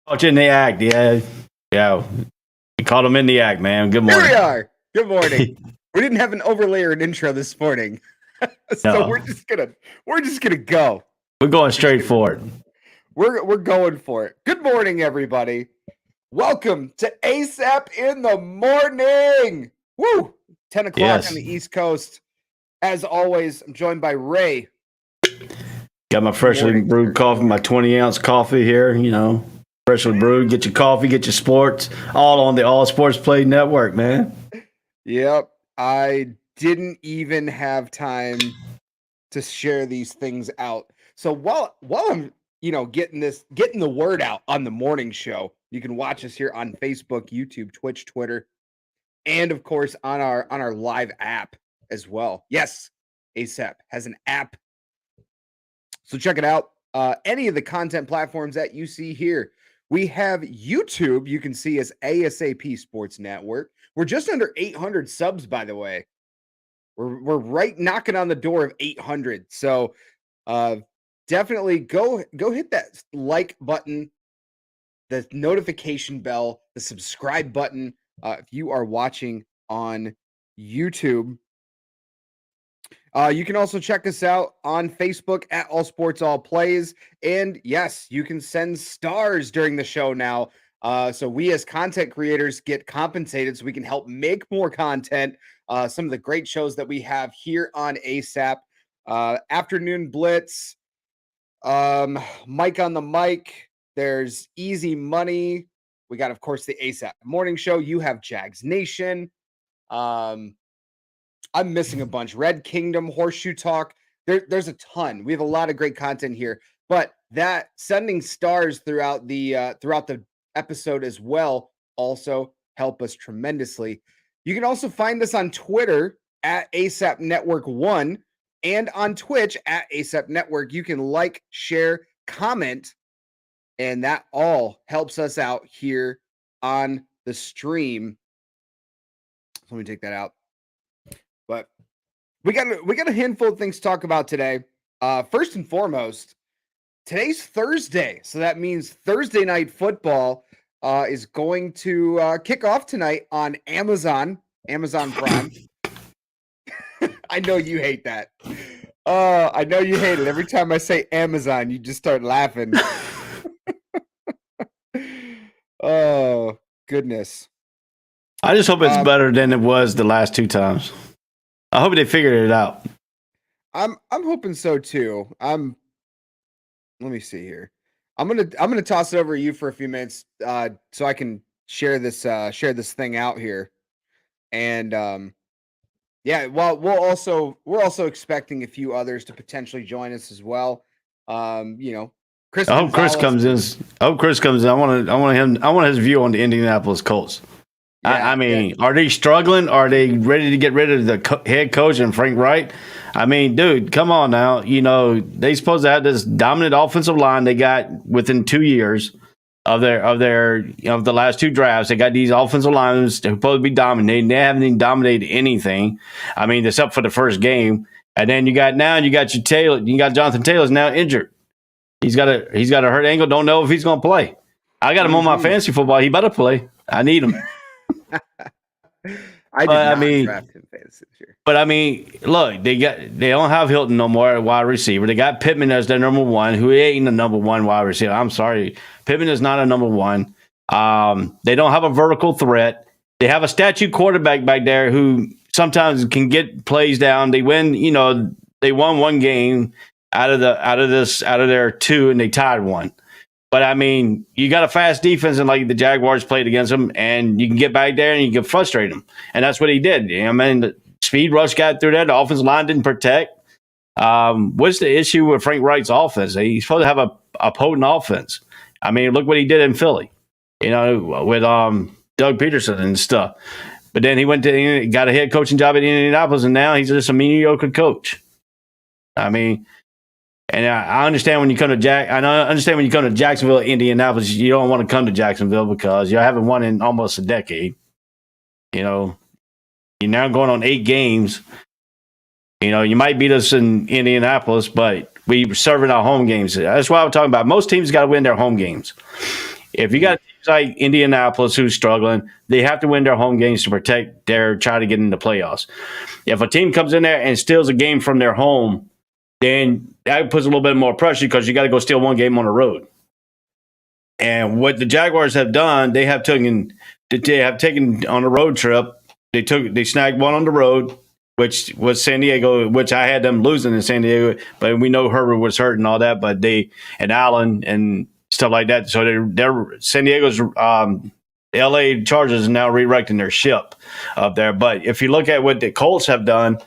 Caught you in the act, yeah. Yeah. We caught him in the act, man. Good morning. Here we are. Good morning. We didn't have an overlayered intro this morning. So No. we're just gonna go. We're going straight for it. We're going for it. Good morning, everybody. Welcome to ASAP in the morning. Woo! 10 o'clock Yes. on the East Coast. As always, I'm joined by Ray. Got my freshly Morning, brewed sir. coffee, my 20-ounce coffee here, freshly brewed. Get your coffee, get your sports, all on the All Sports Play Network, man. Yep. I didn't even have time to share these things out. So while I'm, getting the word out on the morning show, you can watch us here on Facebook, YouTube, Twitch, Twitter, and of course on our live app as well. Yes, ASAP has an app. So check it out. Any of the content platforms that you see here. We have YouTube, you can see as ASAP Sports Network. We're just under 800 subs, by the way. We're right knocking on the door of 800. So definitely go hit that like button, the notification bell, the subscribe button if you are watching on YouTube. You can also check us out on Facebook at All Sports All Plays. And yes, you can send stars during the show now. So we as content creators get compensated so we can help make more content. Some of the great shows that we have here on ASAP. Afternoon Blitz, Mike on the Mic. There's Easy Money. We got, of course, the ASAP Morning Show. You have Jags Nation. I'm missing a bunch. Red Kingdom, Horseshoe Talk. There's a ton. We have a lot of great content here. But that sending stars throughout the episode as well also help us tremendously. You can also find us on Twitter at ASAP Network 1 and on Twitch at ASAP Network. You can like, share, comment, and that all helps us out here on the stream. So let me take that out. But we got a handful of things to talk about today. First and foremost, today's Thursday, so that means Thursday night football is going to kick off tonight on Amazon Prime. I know you hate that. I know you hate it. Every time I say Amazon, you just start laughing. Oh, goodness. I just hope it's better than it was the last two times. I hope they figured it out. I'm hoping so too. Let me see here. I'm gonna toss it over to you for a few minutes so I can share this thing out here. And yeah, well we're also expecting a few others to potentially join us as well. Chris. I hope Chris comes in. I want his view on the Indianapolis Colts. Yeah, I mean, Are they struggling? Are they ready to get rid of the head coach and Frank Wright? I mean, dude, come on now. They supposed to have this dominant offensive line they got within 2 years of the last two drafts. They got these offensive linemen supposed to be dominating. They haven't even dominated anything. I mean, except for the first game. And then you got Jonathan Taylor's now injured. He's got a hurt ankle. Don't know if he's going to play. I got him on my fantasy football. He better play. I need him. I did not draft him fantasy this year. But I mean, look, they don't have Hilton no more at wide receiver. They got Pittman as their number one, who ain't the number one wide receiver. I'm sorry, Pittman is not a number one. They don't have a vertical threat. They have a statue quarterback back there who sometimes can get plays down. They win. They won one game out of their two, and they tied one. But, I mean, you got a fast defense, and like the Jaguars played against them, and you can get back there and you can frustrate them. And that's what he did. I mean, the speed rush got through there. The offensive line didn't protect. What's the issue with Frank Wright's offense? He's supposed to have a potent offense. I mean, look what he did in Philly, with Doug Peterson and stuff. But then he got a head coaching job at Indianapolis, and now he's just a mediocre coach. I mean, and I understand when you come to Jacksonville, Indianapolis, you don't want to come to Jacksonville because you haven't won in almost a decade. You're now going on 8 games. You might beat us in Indianapolis, but we're serving our home games. That's what I'm talking about. Most teams got to win their home games. If you got teams like Indianapolis who's struggling, they have to win their home games to protect their try to get into playoffs. If a team comes in there and steals a game from their home, then that puts a little bit more pressure because you got to go steal one game on the road. And what the Jaguars have done, they have taken on a road trip. They snagged one on the road, which was San Diego, which I had them losing in San Diego, but we know Herbert was hurt and all that, but and Allen and stuff like that. So they're San Diego's LA Chargers is now redirecting their ship up there. But if you look at what the Colts have done,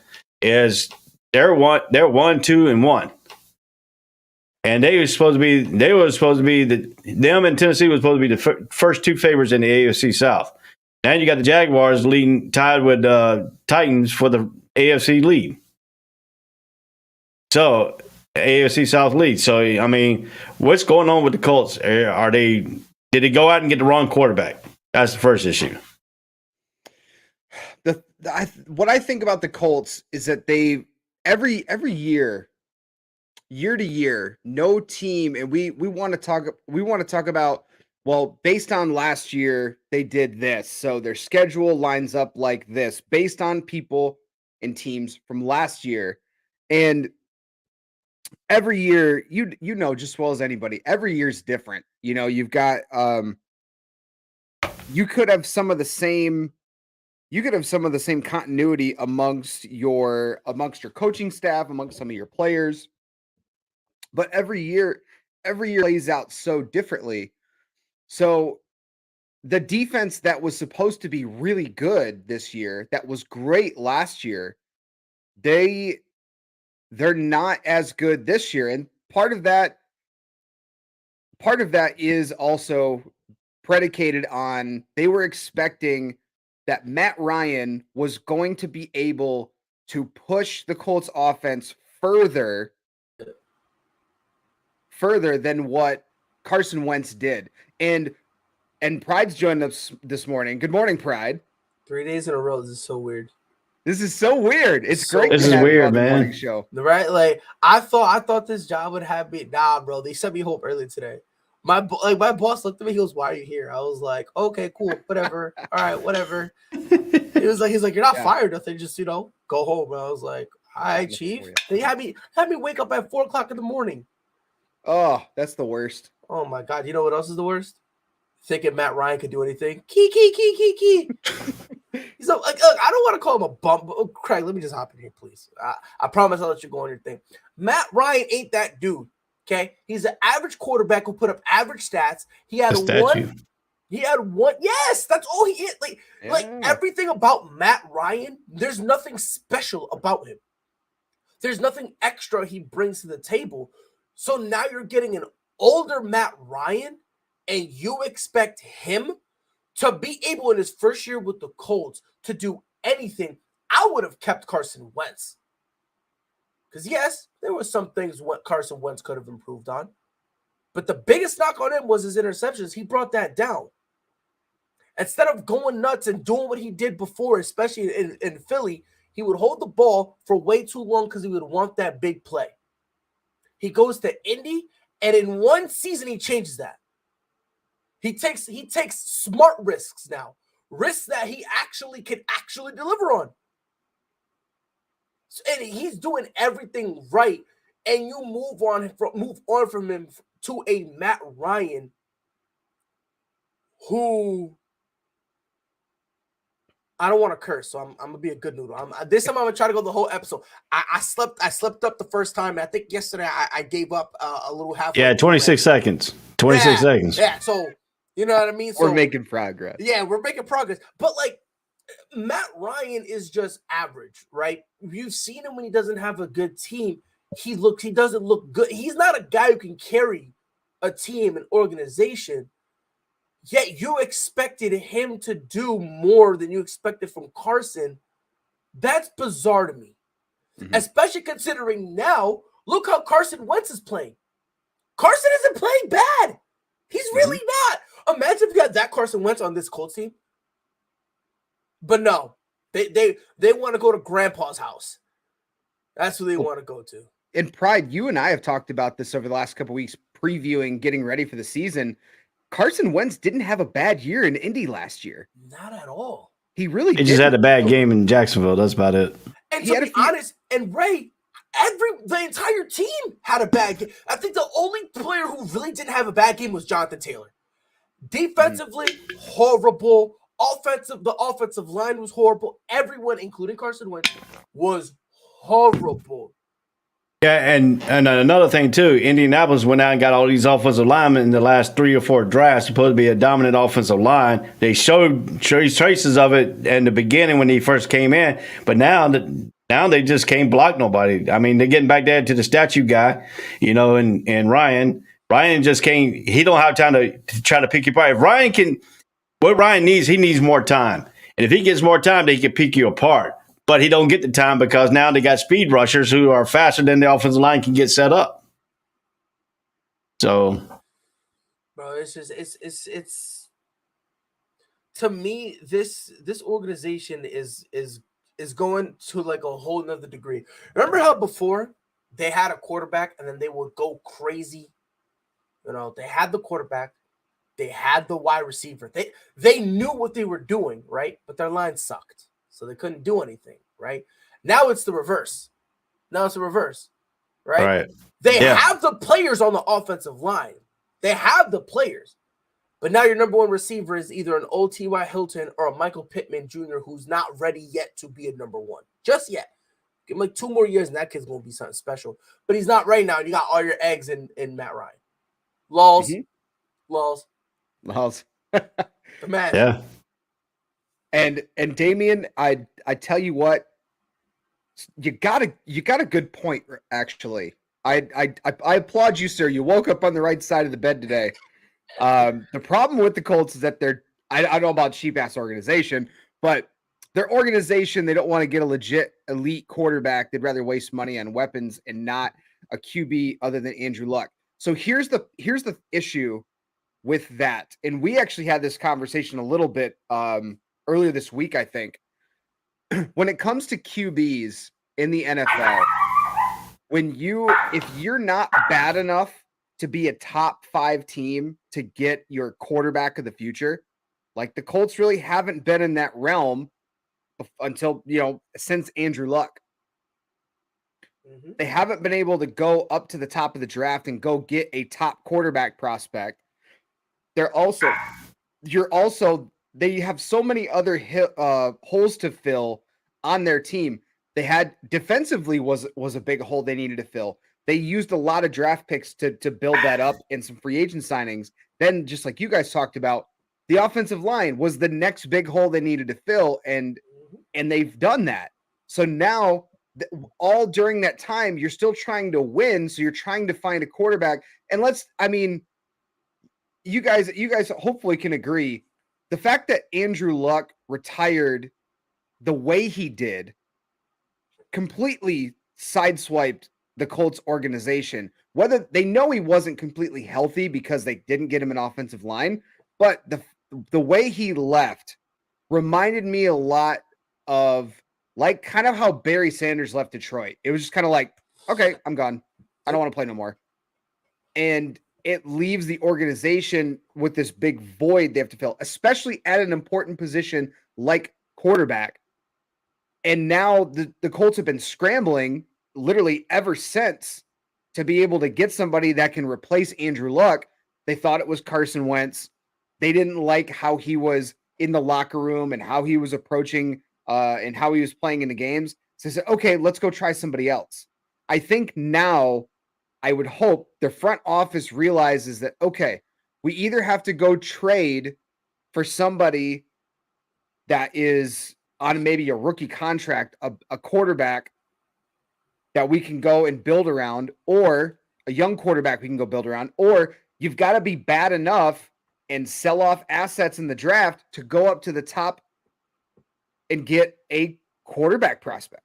is they're 1-2-1. And they were supposed to be them and Tennessee was supposed to be the first two favorites in the AFC South. Now you got the Jaguars tied with Titans for the AFC lead. So AFC South lead. So I mean, what's going on with the Colts? Did they go out and get the wrong quarterback? That's the first issue. What I think about the Colts is that they every year to year, no team, and we want to talk about, well, based on last year, they did this. So their schedule lines up like this based on people and teams from last year. And every year, you know just as well as anybody, every year's different. You know, you've got you could have some of the same continuity amongst your coaching staff, amongst some of your players. But every year plays out so differently. So the defense that was supposed to be really good this year, that was great last year, they're not as good this year. And part of that is also predicated on they were expecting that Matt Ryan was going to be able to push the Colts offense further than what Carson Wentz did. And Pride's joined us this morning. Good morning, Pride. 3 days in a row. This is so weird. It's great. This is weird, man. Morning show. Right? Like I thought this job would have me. Nah, bro. They sent me home early today. My boss looked at me. He goes, "Why are you here?" I was like, "Okay, cool, whatever. All right, whatever." He's like, "You're not fired, nothing. Just go home." And I was like, "All right, chief." They had me wake up at 4:00 in the morning. Oh, that's the worst. Oh my God. You know what else is the worst? Thinking Matt Ryan could do anything. Key. He's like, look, I don't want to call him a bum. But, Craig, let me just hop in here, please. I promise I'll let you go on your thing. Matt Ryan ain't that dude. Okay. He's an average quarterback who put up average stats. He had one. Yes, that's all he is. Like everything about Matt Ryan, there's nothing special about him. There's nothing extra he brings to the table. So now you're getting an older Matt Ryan, and you expect him to be able in his first year with the Colts to do anything. I would have kept Carson Wentz. Because, yes, there were some things what Carson Wentz could have improved on. But the biggest knock on him was his interceptions. He brought that down. Instead of going nuts and doing what he did before, especially in Philly, he would hold the ball for way too long because he would want that big play. He goes to Indy, and in one season, he changes that. He takes smart risks now, risks that he can deliver on. And he's doing everything right, and you move on from him to a Matt Ryan who I don't want to curse, so I'm gonna be a good noodle. This time I'm gonna try to go the whole episode. I slept up the first time. I think yesterday I gave up a little half. Yeah, 26 seconds. 26 seconds. Yeah, so you know what I mean. So, we're making progress. Yeah, we're making progress. But Matt Ryan is just average, right? You've seen him when he doesn't have a good team. He doesn't look good. He's not a guy who can carry a team, an organization. Yet you expected him to do more than you expected from Carson. That's bizarre to me. Mm-hmm. Especially considering now, look how Carson Wentz is playing. Carson isn't playing bad. He's really not. Imagine if you had that Carson Wentz on this Colts team. But no, they want to go to Grandpa's house. That's who they want to go to. And Pride, you and I have talked about this over the last couple of weeks, previewing, getting ready for the season. Carson Wentz didn't have a bad year in Indy last year. Not at all. He really He just had a bad game in Jacksonville. That's about it. And to be honest, and Ray, the entire team had a bad game. I think the only player who really didn't have a bad game was Jonathan Taylor. Defensively, horrible. The offensive line was horrible. Everyone, including Carson Wentz, was horrible. Yeah, and another thing too, Indianapolis went out and got all these offensive linemen in the last 3 or 4 drafts, supposed to be a dominant offensive line. They showed traces of it in the beginning when he first came in, but now they just can't block nobody. I mean, they're getting back there to the statue guy, and Ryan. Ryan just can't. He don't have time to try to pick you apart. If Ryan can, what Ryan needs, he needs more time, and if he gets more time, they can pick you apart. But he don't get the time because now they got speed rushers who are faster than the offensive line can get set up. So, bro, it's just it's to me this organization is going to like a whole nother degree. Remember how before they had a quarterback and then they would go crazy? They had the quarterback, they had the wide receiver. They knew what they were doing, right? But their line sucked. So they couldn't do anything, right? Now it's the reverse. Right? They have the players on the offensive line. They have the players. But now your number one receiver is either an old T.Y. Hilton or a Michael Pittman Jr. who's not ready yet to be a number one. Just yet. Give him like 2 more years and that kid's going to be something special. But he's not right now. You got all your eggs in Matt Ryan. Lols. The man. Yeah. And Damian, I tell you what, you got a good point. Actually, I applaud you, sir. You woke up on the right side of the bed today. The problem with the Colts is that I don't know about cheap ass organization, but their organization, they don't want to get a legit elite quarterback. They'd rather waste money on weapons and not a QB other than Andrew Luck. So here's the issue with that, and we actually had this conversation a little bit earlier this week, I think. When it comes to QBs in the NFL, if you're not bad enough to be a top 5 team to get your quarterback of the future, like the Colts really haven't been in that realm until, since Andrew Luck. Mm-hmm. They haven't been able to go up to the top of the draft and go get a top quarterback prospect. They have so many other holes to fill on their team. They had defensively was a big hole they needed to fill. They used a lot of draft picks to build that up and some free agent signings. Then, just like you guys talked about, the offensive line was the next big hole they needed to fill, and they've done that. So now, all during that time, you're still trying to win. So you're trying to find a quarterback. And you guys hopefully can agree. The fact that Andrew Luck retired the way he did completely sideswiped the Colts organization. Whether they know he wasn't completely healthy because they didn't get him an offensive line, but the way he left reminded me a lot of like kind of how Barry Sanders left Detroit. It was just kind of like, okay, I'm gone. I don't want to play no more. And it leaves the organization with this big void they have to fill, especially at an important position like quarterback. And now the Colts have been scrambling literally ever since to be able to get somebody that can replace Andrew Luck. They thought it was Carson Wentz. They didn't like how he was in the locker room and how he was approaching and how he was playing in the games. So they said, okay, let's go try somebody else. I think now I would hope the front office realizes that, okay, we either have to go trade for somebody that is on maybe a rookie contract, a quarterback that we can go and build around, or a young quarterback we can go build around, or you've got to be bad enough and sell off assets in the draft to go up to the top and get a quarterback prospect.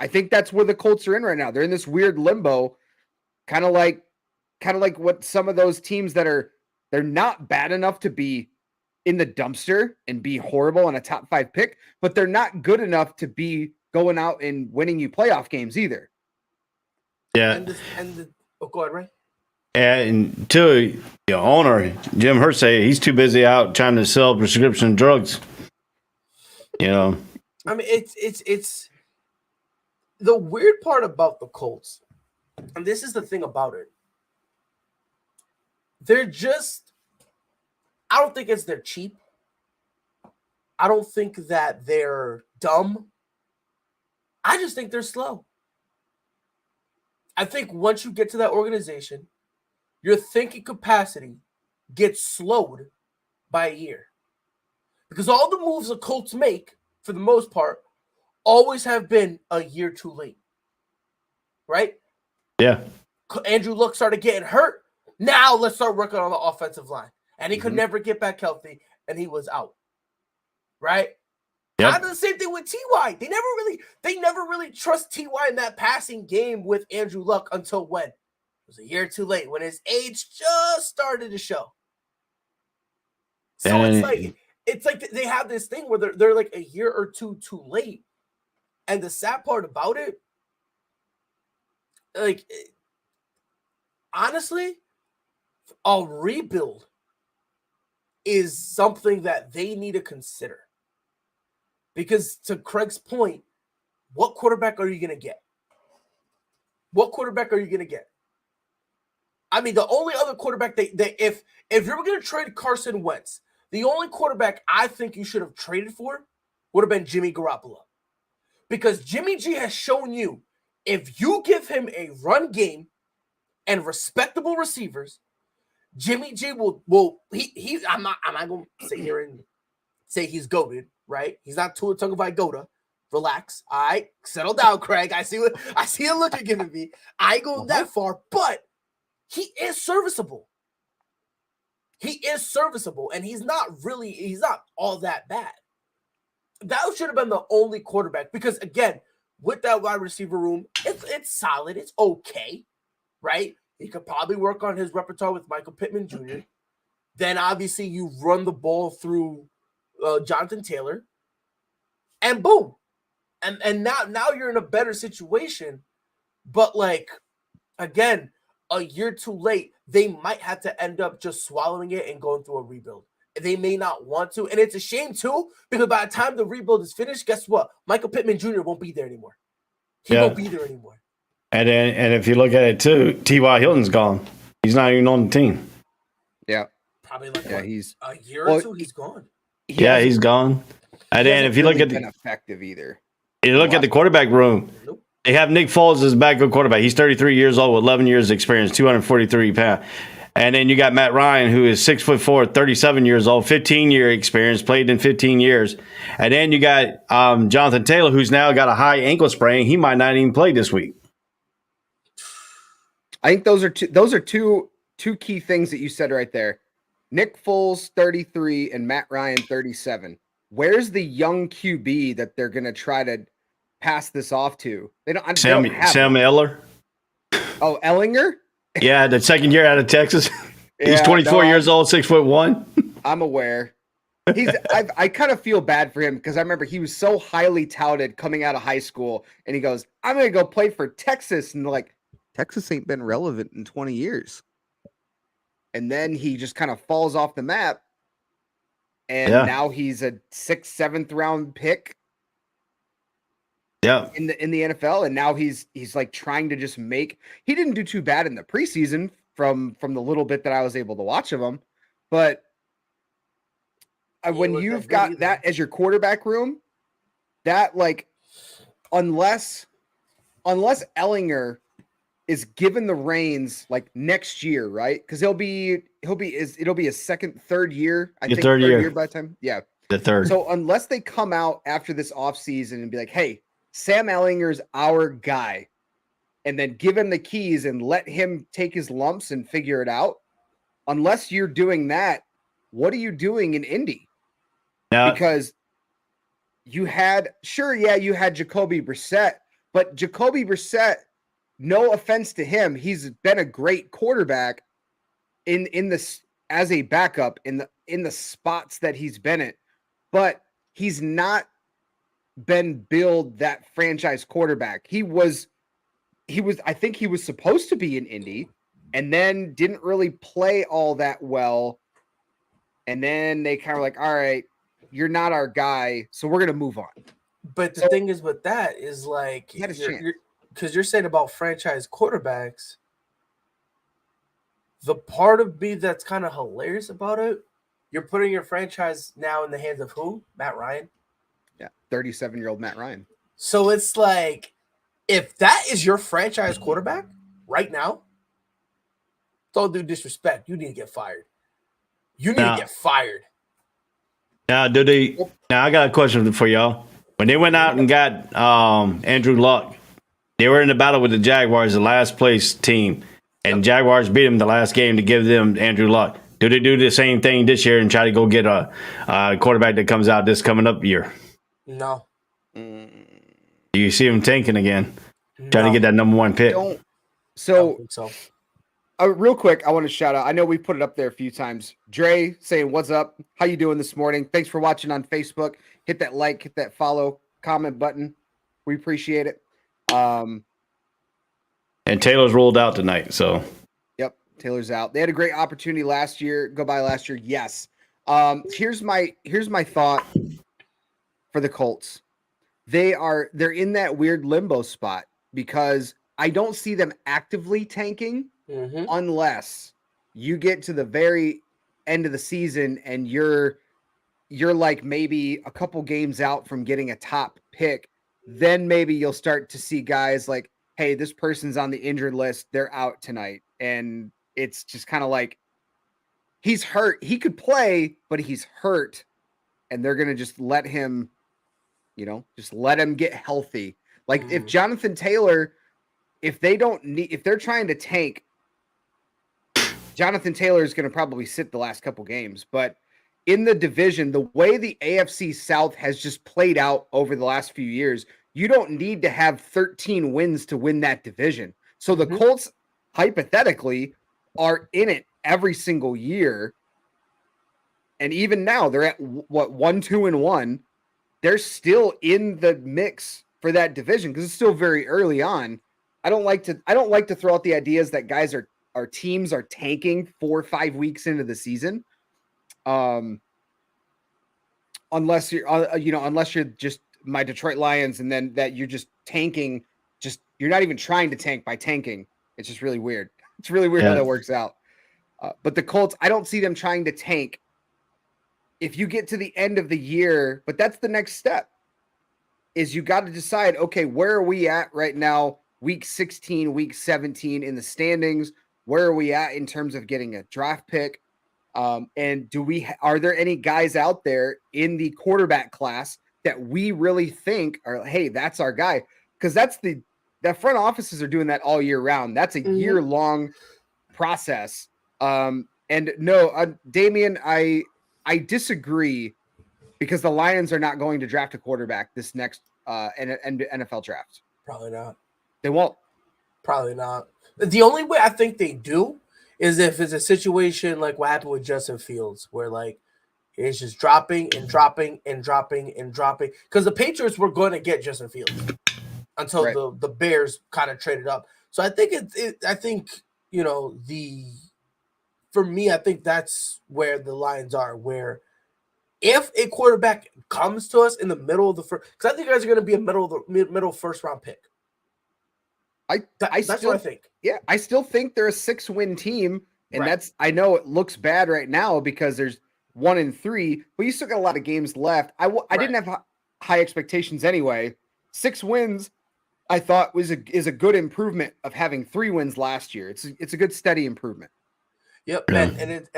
I think that's where the Colts are in right now. They're in this weird limbo, kind of like what some of those teams they're not bad enough to be in the dumpster and be horrible on a top 5 pick, but they're not good enough to be going out and winning you playoff games either. Yeah. Go ahead, Ray. And two, the owner, Jim Irsay, he's too busy out trying to sell prescription drugs. I mean, it's the weird part about the Colts, and this is the thing about it. They're just, I don't think they're cheap. I don't think that they're dumb. I just think they're slow. I think once you get to that organization, your thinking capacity gets slowed by a year. Because all the moves the Colts make, for the most part, always have been a year too late. Right? Yeah. Andrew Luck started getting hurt. Now let's start working on the offensive line. And he could never get back healthy, and he was out. Right? Yep. I do the same thing with T.Y. They never really trust T.Y. in that passing game with Andrew Luck until when? It was a year too late, when his age just started to show. So it's like they have this thing where they're like a year or two too late. And the sad part about it, like, honestly, a rebuild is something that they need to consider. Because to Craig's point, what quarterback are you going to get? What quarterback are you going to get? I mean, the only other quarterback if you're going to trade Carson Wentz, the only quarterback I think you should have traded for would have been Jimmy Garoppolo. Because Jimmy G has shown you, if you give him a run game and respectable receivers, Jimmy G I'm not going to sit here and say he's goated, right? He's not Tua Tagovailoa. Relax. All right. Settle down, Craig. I see a look you're giving me. I ain't going that far, but he is serviceable. He is serviceable, and he's not all that bad. That should have been the only quarterback, because again, with that wide receiver room, it's solid. It's okay, right? He could probably work on his repertoire with Michael Pittman Jr. Then obviously you run the ball through Jonathan Taylor, and boom. And now you're in a better situation. But like, again, a year too late, they might have to end up just swallowing it and going through a rebuild. They may not want to. And it's a shame too, because by the time the rebuild is finished, guess what? Michael Pittman Jr. won't be there anymore. He won't be there anymore. And if you look at it too, T.Y. Hilton's gone. He's not even on the team. Yeah. Probably like he's a year or two, he's gone. He's gone. And then if you look at effective either. You look at the quarterback room. Nope. They have Nick Foles as backup quarterback. He's 33 years old with 11 years of experience, 243 pounds. And then you got Matt Ryan, who is 6'4", 37 years old, 15-year experience, played in 15 years. And then you got Jonathan Taylor, who's now got a high ankle sprain. He might not even play this week. I think those are two key things that you said right there. Nick Foles, 33, and Matt Ryan, 37. Where's the young QB that they're going to try to pass this off to? They don't have Sam Eller. Oh, Ellinger? Yeah, the second year out of Texas. He's 24 years old, 6'1". I'm aware. I kind of feel bad for him, because I remember he was so highly touted coming out of high school, and he goes, I'm going to go play for Texas. And like, Texas ain't been relevant in 20 years. And then he just kind of falls off the map. And now he's a 6th, 7th round pick. Yeah. In the NFL, and now he's like trying to just make. He didn't do too bad in the preseason from the little bit that I was able to watch of him, but when you've got that as your quarterback room, that like unless Ellinger is given the reins like next year, right? Because it'll be a second, third year. I think third year by the time. Yeah, the third. So unless they come out after this offseason and be like, hey, Sam Ellinger's our guy, and then give him the keys and let him take his lumps and figure it out. Unless you're doing that, what are you doing in Indy? Because you had Jacoby Brissett, but Jacoby Brissett, no offense to him, he's been a great quarterback in this as a backup in the spots that he's been in, but he's not been billed that franchise quarterback. He was I think he was supposed to be in Indy, and then didn't really play all that well. And then they kind of like, all right, you're not our guy, so we're gonna move on. But the thing is with that is like He had his chance. because you're saying about franchise quarterbacks. The part of me that's kind of hilarious about it, you're putting your franchise now in the hands of who? Matt Ryan. Yeah, 37-year-old Matt Ryan. So it's like, if that is your franchise quarterback right now, with all due disrespect, you need to get fired. You need to get fired. Now, Now, I got a question for y'all. When they went out and got Andrew Luck, they were in the battle with the Jaguars, the last place team, and Jaguars beat them the last game to give them Andrew Luck. Do they do the same thing this year and try to go get a quarterback that comes out this coming up year? No. Do you see them tanking again, trying to get that number one pick? I don't think so. Real quick, I want to shout out. I know we put it up there a few times. Dre saying, "What's up? How you doing this morning? Thanks for watching on Facebook. Hit that like, hit that follow, comment button. We appreciate it." And Taylor's rolled out tonight, so yep, Taylor's out. They had a great opportunity last year. Yes. Here's my thought for the Colts. They're in that weird limbo spot because I don't see them actively tanking unless you get to the very end of the season and you're like maybe a couple games out from getting a top pick. Then maybe you'll start to see guys like, hey, this person's on the injured list. They're out tonight. And it's just kind of like, he's hurt. He could play, but he's hurt. And they're going to just let him, just let him get healthy. Like if Jonathan Taylor, if they're trying to tank, Jonathan Taylor is going to probably sit the last couple games. But in the division, the way the AFC South has just played out over the last few years, you don't need to have 13 wins to win that division. So the Colts, hypothetically, are in it every single year. And even now, they're at 1-2-1. They're still in the mix for that division because it's still very early on. I don't like to throw out the ideas that guys our teams are tanking 4 or 5 weeks into the season. Unless you're just my Detroit Lions and then that you're just tanking, you're not even trying to tank by tanking. It's just really weird. It's really weird how that works out. But the Colts, I don't see them trying to tank if you get to the end of the year, but that's the next step is you got to decide, okay, where are we at right now? Week 16, week 17 in the standings. Where are we at in terms of getting a draft pick? And are there any guys out there in the quarterback class that we really think are, hey, that's our guy? Because that front offices are doing that all year round. That's a year-long process. And no, Damian, I disagree because the Lions are not going to draft a quarterback this next NFL draft. Probably not. They won't. Probably not. The only way I think they do is if it's a situation like what happened with Justin Fields, where like it's just dropping and dropping and dropping and dropping. Because the Patriots were going to get Justin Fields until the Bears kind of traded up. So I think for me, I think that's where the Lions are. Where if a quarterback comes to us in the middle of the first, because I think you guys are going to be a middle first round pick. That's what I think. Yeah, I still think they're a 6-win team, and I know it looks bad right now because there's 1-3, but you still got a lot of games left. I didn't have high expectations anyway. 6 wins, I thought is a good improvement of having 3 wins last year. It's a good steady improvement. Yep, and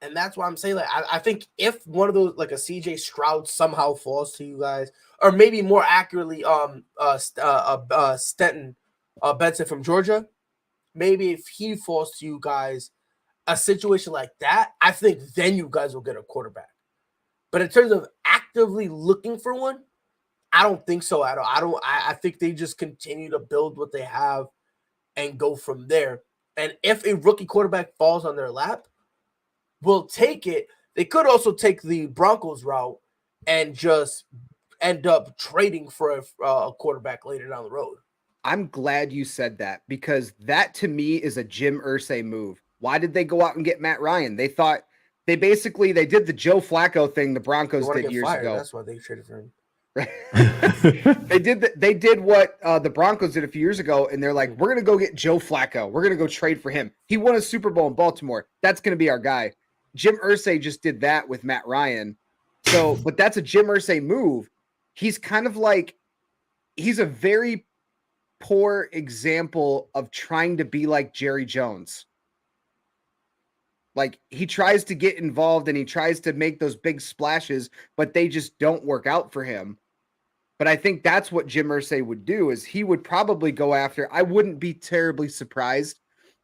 that's why I'm saying like I think if one of those like a CJ Stroud somehow falls to you guys, or maybe more accurately, Stenton. Benson from Georgia, maybe if he falls to you guys, a situation like that, I think then you guys will get a quarterback. But in terms of actively looking for one, I don't think so at all. I think they just continue to build what they have and go from there. And if a rookie quarterback falls on their lap, we'll take it. They could also take the Broncos route and just end up trading for a quarterback later down the road. I'm glad you said that because that to me is a Jim Irsay move. Why did they go out and get Matt Ryan? They thought they did the Joe Flacco thing the They Broncos want to did get years fired. ago. That's why they traded for him. They did what the Broncos did a few years ago, and they're like, we're gonna go get Joe Flacco. We're gonna go trade for him. He won a Super Bowl in Baltimore. That's gonna be our guy. Jim Irsay just did that with Matt Ryan. So, but that's a Jim Irsay move. He's kind of like he's a very poor example of trying to be like Jerry Jones. Like he tries to get involved and he tries to make those big splashes, but they just don't work out for him. But I think that's what Jim Irsay would do is he would probably go after. I wouldn't be terribly surprised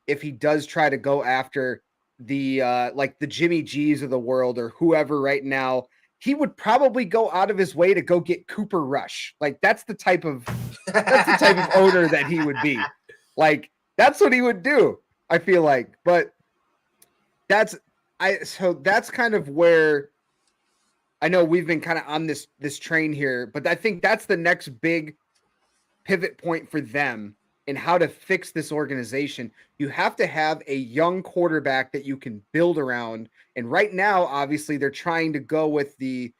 if he does try to go after the like the Jimmy G's of the world or whoever right now. He would probably go out of his way to go get Cooper Rush. Like that's the type of owner that he would be. Like that's what he would do. I feel like, but that's kind of where I know we've been kind of on this train here, but I think that's the next big pivot point for them in how to fix this organization. You have to have a young quarterback that you can build around. And right now, obviously, they're trying to go with the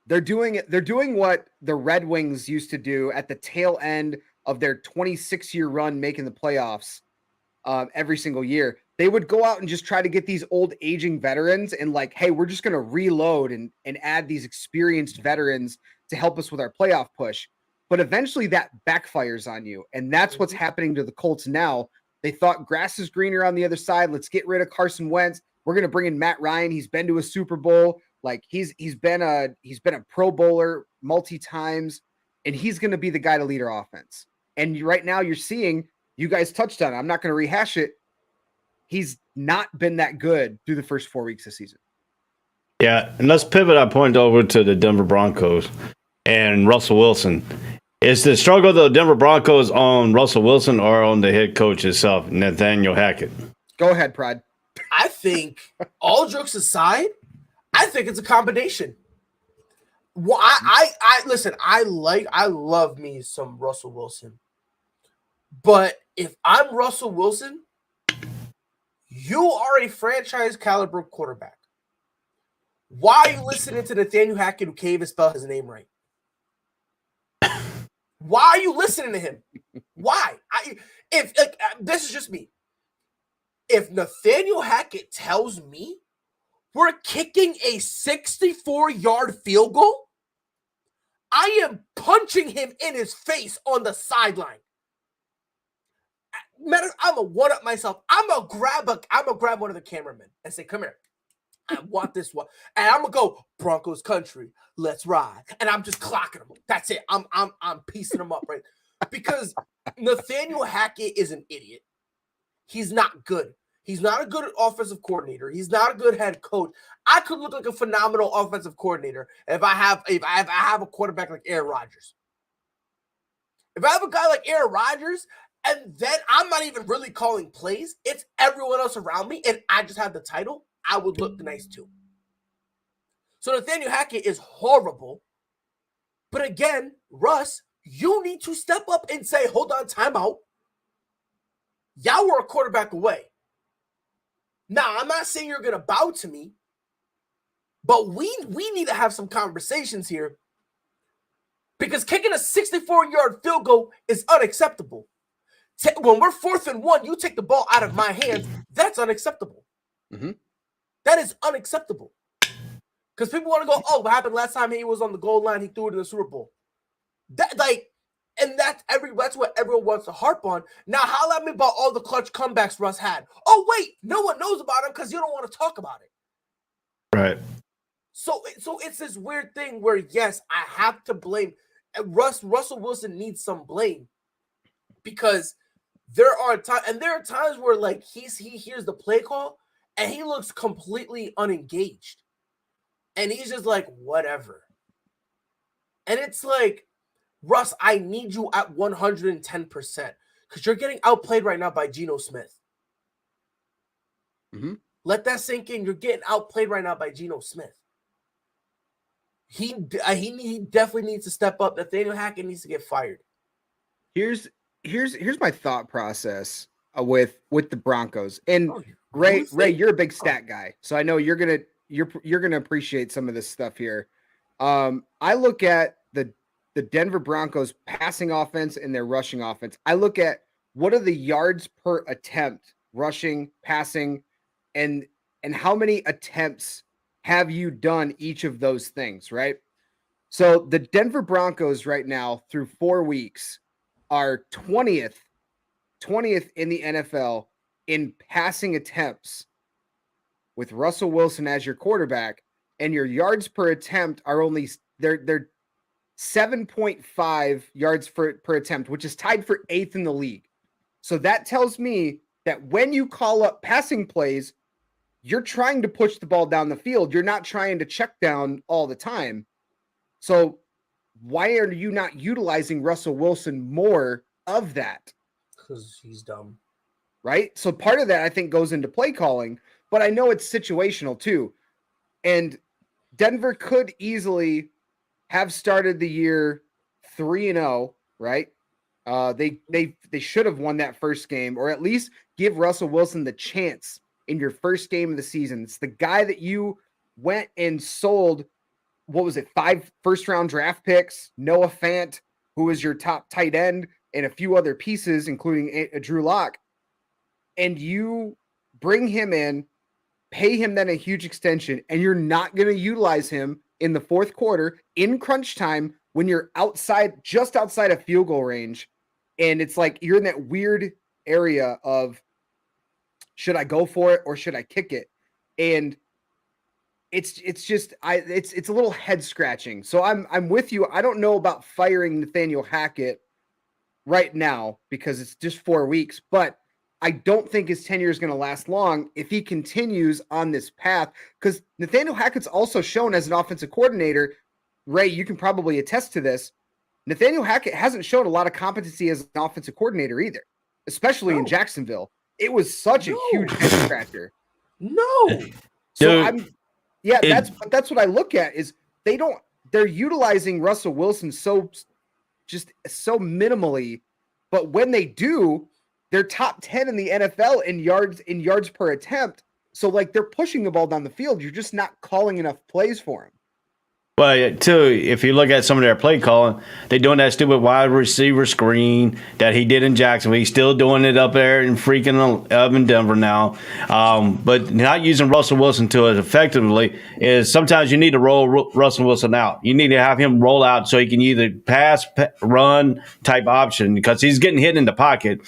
they're doing what the Red Wings used to do at the tail end of their 26-year run making the playoffs every single year. They would go out and just try to get these old aging veterans and like, hey, we're just going to reload and add these experienced veterans to help us with our playoff push. But eventually that backfires on you. And that's what's happening to the Colts now. They thought grass is greener on the other side. Let's get rid of Carson Wentz. We're going to bring in Matt Ryan. He's been to a Super Bowl. Like he's been a Pro Bowler multi times, and he's going to be the guy to lead our offense. And right now you're seeing, you guys touched on it. I'm not going to rehash it. He's not been that good through the first 4 weeks of the season. Yeah, and let's pivot our point over to the Denver Broncos and Russell Wilson. Is the struggle of the Denver Broncos on Russell Wilson or on the head coach himself, Nathaniel Hackett? Go ahead, Pride. I think, all jokes aside, I think it's a combination. Well, I listen. I love me some Russell Wilson, but if I'm Russell Wilson, you are a franchise caliber quarterback. Why are you listening to Nathaniel Hackett who can't even spell his name right? Why are you listening to him? Why? This is just me. If Nathaniel Hackett tells me we're kicking a 64-yard field goal, I am punching him in his face on the sideline. I'm gonna one up myself. I'm gonna grab one of the cameramen and say, "Come here. I want this one." And I'm gonna go, "Broncos country, let's ride." And I'm just clocking him. That's it. I'm piecing him up, right? Because Nathaniel Hackett is an idiot. He's not good. He's not a good offensive coordinator. He's not a good head coach. I could look like a phenomenal offensive coordinator if I have a quarterback like Aaron Rodgers. If I have a guy like Aaron Rodgers, and then I'm not even really calling plays, it's everyone else around me, and I just have the title, I would look nice too. So Nathaniel Hackett is horrible. But again, Russ, you need to step up and say, hold on, timeout. Y'all were a quarterback away. Now, I'm not saying you're going to bow to me, but we need to have some conversations here because kicking a 64-yard field goal is unacceptable. When we're 4th and 1, you take the ball out of my hands. That's unacceptable. Mm-hmm. That is unacceptable. Because people want to go, oh, what happened last time he was on the goal line? He threw it in the Super Bowl. That's what everyone wants to harp on. Now, holla at me about all the clutch comebacks Russ had. Oh, wait, no one knows about him because you don't want to talk about it. Right. So it's this weird thing where, yes, I have to blame. Russell Wilson needs some blame because there are times where like he hears the play call and he looks completely unengaged. And he's just like, whatever. And it's like, Russ, I need you at 110% because you're getting outplayed right now by Geno Smith. Mm-hmm. Let that sink in. You're getting outplayed right now by Geno Smith. He definitely needs to step up. Nathaniel Hackett needs to get fired. Here's my thought process with the Broncos. And Oh, Ray, Bruce, they- you're a big stat guy, so I know you're gonna appreciate some of this stuff here. I look at the Denver Broncos passing offense and their rushing offense. I look at what are the yards per attempt, rushing, passing, and how many attempts have you done each of those things, right? So the Denver Broncos right now through 4 weeks are 20th in the NFL in passing attempts with Russell Wilson as your quarterback, and your yards per attempt are only they're 7.5 yards per attempt, which is tied for 8th in the league. So that tells me that when you call up passing plays, you're trying to push the ball down the field. You're not trying to check down all the time. So why are you not utilizing Russell Wilson more of that? because he's dumb. Right? So part of that I think goes into play calling, but I know it's situational too. And Denver could easily have started the year 3-0, right? They should have won that first game, or at least give Russell Wilson the chance in your first game of the season. It's the guy that you went and sold, what was it, 5 first-round draft picks, Noah Fant, who was your top tight end, and a few other pieces, including Drew Lock. And you bring him in, pay him then a huge extension, and you're not going to utilize him in the fourth quarter in crunch time when you're just outside of field goal range. And it's like you're in that weird area of, should I go for it or should I kick it? And it's a little head scratching. So I'm with you. I don't know about firing Nathaniel Hackett right now because it's just 4 weeks, but I don't think his tenure is going to last long if he continues on this path, because Nathaniel Hackett's also shown as an offensive coordinator. Ray, you can probably attest to this. Nathaniel Hackett hasn't shown a lot of competency as an offensive coordinator either, especially in Jacksonville. It was such a huge head scratcher. No. So that's what I look at is they're utilizing Russell Wilson so minimally, but when they do, they're top 10 in the NFL in yards per attempt. So like they're pushing the ball down the field. You're just not calling enough plays for him. Well, too, if you look at some of their play calling, they're doing that stupid wide receiver screen that he did in Jacksonville. He's still doing it up there in freaking up in Denver now. But not using Russell Wilson to it effectively is sometimes you need to roll Russell Wilson out. You need to have him roll out so he can either pass, run type option because he's getting hit in the pocket.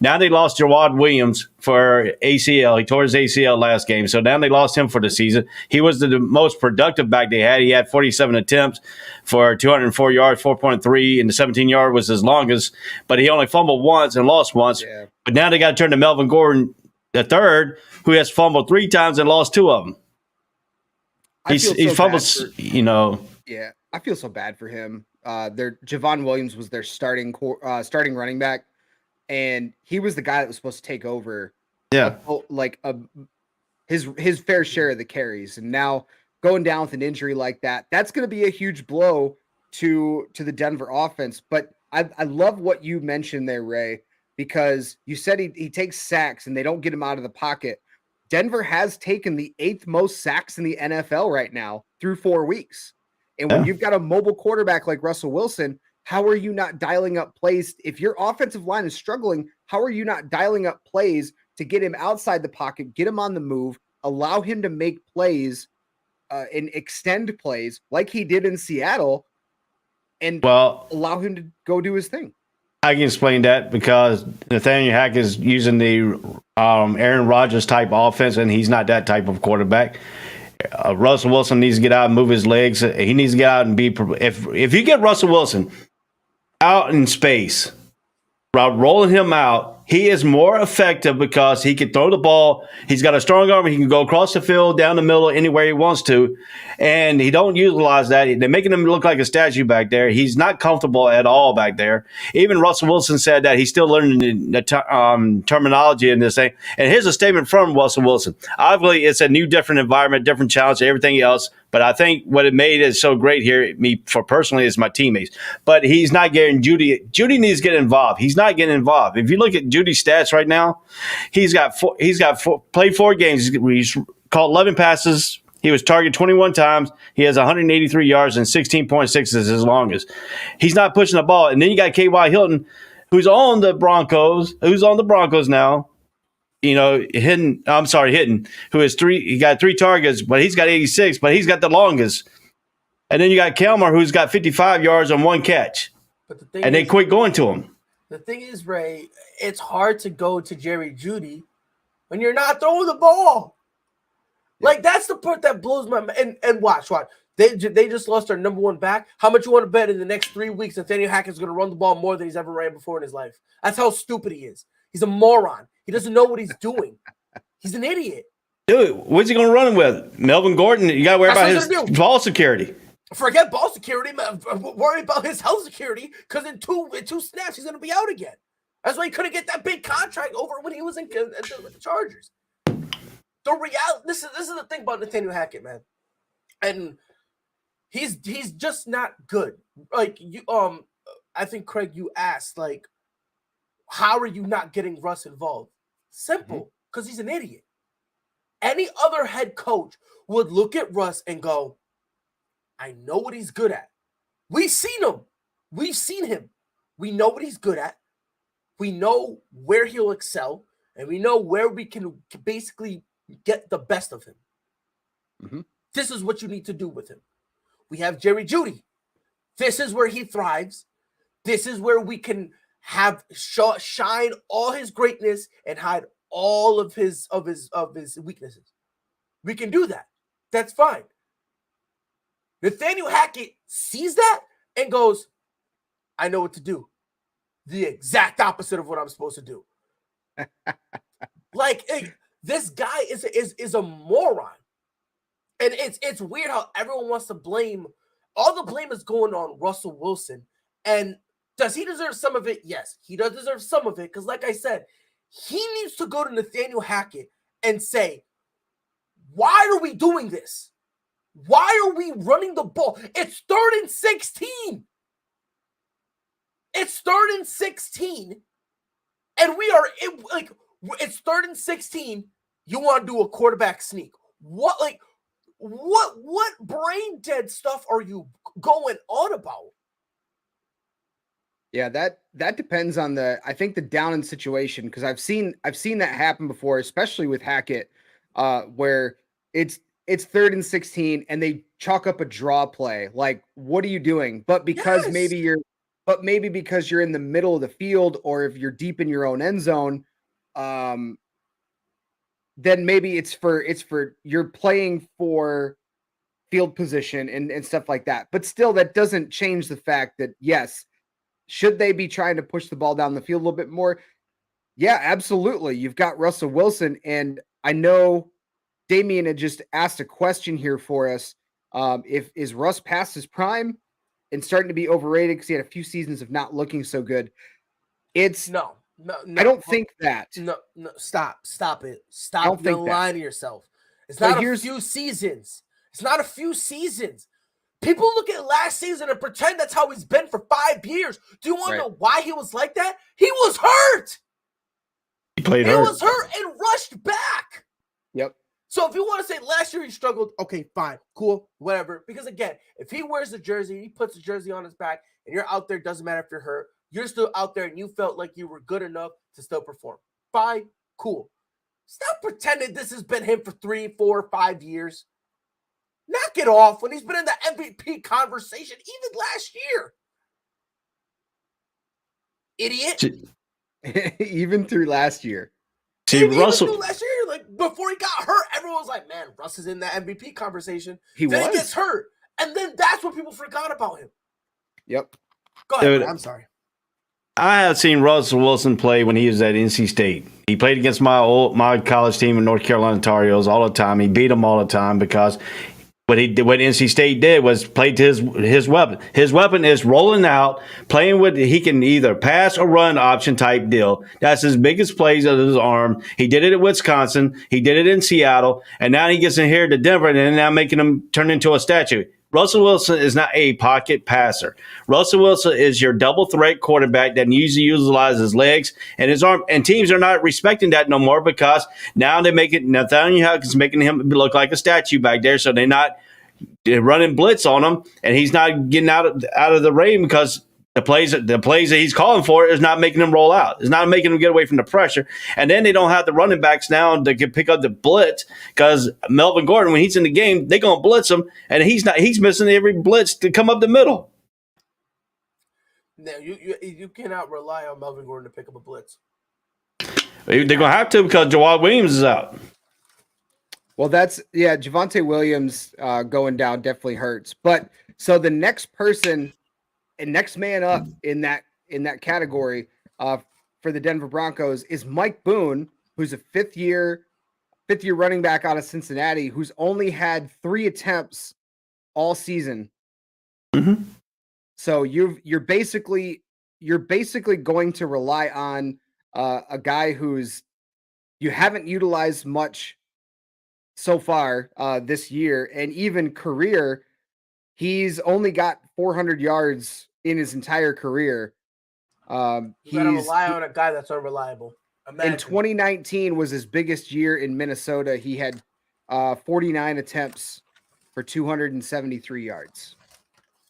Now they lost Jawad Williams for ACL. He tore his ACL last game. So now they lost him for the season. He was the most productive back they had. He had 47 attempts for 204 yards, 4.3, and the 17-yard was his longest. But he only fumbled once and lost once. Yeah. But now they got to turn to Melvin Gordon III, who has fumbled 3 times and lost 2 of them. He fumbled, Yeah, I feel so bad for him. Javon Williams was their starting running back, and he was the guy that was supposed to take over. Yeah, his fair share of the carries, and now going down with an injury like that's going to be a huge blow to the Denver offense. But I love what you mentioned there, Ray, because you said he takes sacks and they don't get him out of the pocket. Denver has taken the 8th most sacks in the NFL right now through 4 weeks. And when you've got a mobile quarterback like Russell Wilson, how are you not dialing up plays? If your offensive line is struggling, how are you not dialing up plays to get him outside the pocket, get him on the move, allow him to make plays and extend plays like he did in Seattle, and allow him to go do his thing? I can explain that because Nathaniel Hackett is using the Aaron Rodgers type offense, and he's not that type of quarterback. Russell Wilson needs to get out and move his legs. He needs to get out and be. If you get Russell Wilson out in space, rolling him out, he is more effective because he can throw the ball. He's got a strong arm. He can go across the field, down the middle, anywhere he wants to. And he don't utilize that. They're making him look like a statue back there. He's not comfortable at all back there. Even Russell Wilson said that he's still learning the terminology in this thing. And here's a statement from Russell Wilson. Obviously, it's a new, different environment, different challenge, everything else. But But I think what it made it so great here, me for personally, is my teammates. But he's not getting Judy. Judy needs to get involved. He's not getting involved. If you look at Judy's stats right now, he's played 4 games. He's caught 11 passes. He was targeted 21 times. He has 183 yards and 16.6 is his longest. He's not pushing the ball. And then you got K.Y. Hilton, who's on the Broncos now. Hitting, who has he got 3 targets, but he's got 86, but he's got the longest. And then you got Kelmer, who's got 55 yards on 1 catch. But they quit going to him. The thing is, Ray, it's hard to go to Jerry Jeudy when you're not throwing the ball. Like, that's the part that blows my mind. And watch. They just lost their number 1 back. How much you want to bet in the next 3 weeks Nathaniel Hackett's going to run the ball more than he's ever ran before in his life? That's how stupid he is. He's a moron. He doesn't know what he's doing. He's an idiot. Dude, what's he going to run with? Melvin Gordon, you got to worry about his ball security. Forget ball security. Worry about his health security, because in two snaps, he's going to be out again. That's why he couldn't get that big contract over when he was with the Chargers. The reality, this is the thing about Nathaniel Hackett, man. And he's just not good. Like, you, I think, Craig, you asked, like, how are you not getting Russ involved? Simple, because he's an idiot. Any other head coach would look at Russ and go, I know what he's good at. We've seen him. We've seen him. We know what he's good at. We know where he'll excel, and we know where we can basically get the best of him. Mm-hmm. This is what you need to do with him. We have Jerry Jeudy. This is where he thrives. This is where we can shine all his greatness and hide all of his weaknesses. We can do that. That's fine. Nathaniel Hackett sees that and goes, I know what to do. The exact opposite of what I'm supposed to do. This guy is a moron. And it's weird how everyone wants to blame. All the blame is going on Russell Wilson. And does he deserve some of it? Yes, he does deserve some of it. Because like I said, he needs to go to Nathaniel Hackett and say, why are we doing this? Why are we running the ball? It's 3rd and 16. It's 3rd and 16. And it's 3rd and 16. You want to do a quarterback sneak. What brain dead stuff are you going on about? Yeah, that depends on the down and situation, because I've seen that happen before, especially with Hackett, where it's 3rd and 16 and they chalk up a draw play. Like, what are you doing? But because maybe because you're in the middle of the field, or if you're deep in your own end zone, then maybe it's for you're playing for field position and stuff like that. But still, that doesn't change the fact that, yes, should they be trying to push the ball down the field a little bit more? Yeah, absolutely. You've got Russell Wilson, and I know Damian had just asked a question here for us. Is Russ past his prime and starting to be overrated because he had a few seasons of not looking so good? It's no. I don't think that. No, stop it. Stop lying to yourself. It's not a few seasons. It's not a few seasons. People look at last season and pretend that's how he's been for 5 years. Do you want to know why he was like that? He was hurt. He was hurt and rushed back. Yep. So if you want to say last year he struggled, okay, fine, cool, whatever. Because again, if he wears the jersey, he puts the jersey on his back, and you're out there, doesn't matter if you're hurt, you're still out there and you felt like you were good enough to still perform. Fine, cool. Stop pretending this has been him for 3, 4, 5 years. Knock it off when he's been in the MVP conversation even last year. Idiot. Even through last year. See, Russell. Even last year, like before he got hurt, everyone was like, man, Russ is in the MVP conversation. Then he gets hurt. And then that's when people forgot about him. Yep. Go ahead, I'm sorry. I have seen Russell Wilson play when he was at NC State. He played against my college team in North Carolina Tar Heels all the time. He beat them all the time because What NC State did was play to his weapon. His weapon is rolling out, playing with. He can either pass or run option type deal. That's his biggest plays of his arm. He did it at Wisconsin. He did it in Seattle, and now he gets in here to Denver, and now making him turn into a statue. Russell Wilson is not a pocket passer. Russell Wilson is your double threat quarterback that usually utilizes his legs and his arm. And teams are not respecting that no more because now they make it. Nathaniel Hawkins making him look like a statue back there, so they're running blitz on him, and he's not getting out of the rain because the plays that he's calling for is not making him roll out. It's not making him get away from the pressure. And then they don't have the running backs now that can pick up the blitz because Melvin Gordon, when he's in the game, they're going to blitz him, and he's missing every blitz to come up the middle. No, you cannot rely on Melvin Gordon to pick up a blitz. They're going to have to because Jawad Williams is out. Well, Javonte Williams going down definitely hurts. But so the next person and next man up in that category for the Denver Broncos is Mike Boone, who's a fifth year running back out of Cincinnati, who's only had 3 attempts all season. Mm-hmm. So you're basically going to rely on a guy who's you haven't utilized much so far this year, and even career, he's only got 400 yards in his entire career. You gotta rely on a guy that's unreliable. Imagine. In 2019 was his biggest year in Minnesota. He had 49 attempts for 273 yards.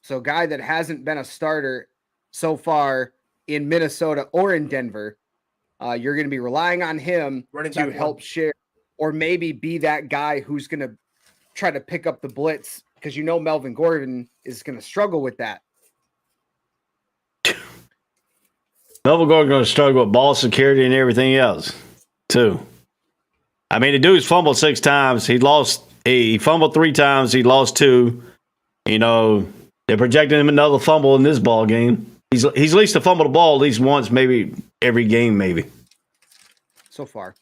So a guy that hasn't been a starter so far in Minnesota or in Denver, you're going to be relying on him to help share, or maybe be that guy who's going to try to pick up the blitz because Melvin Gordon is going to struggle with that. Melvin Gordon's going to struggle with ball security and everything else, too. I mean, the dude's fumbled 6 times. He fumbled 3 times. He lost 2. They're projecting him another fumble in this ball game. He's at least to fumble the ball at least once, maybe every game, maybe. So far.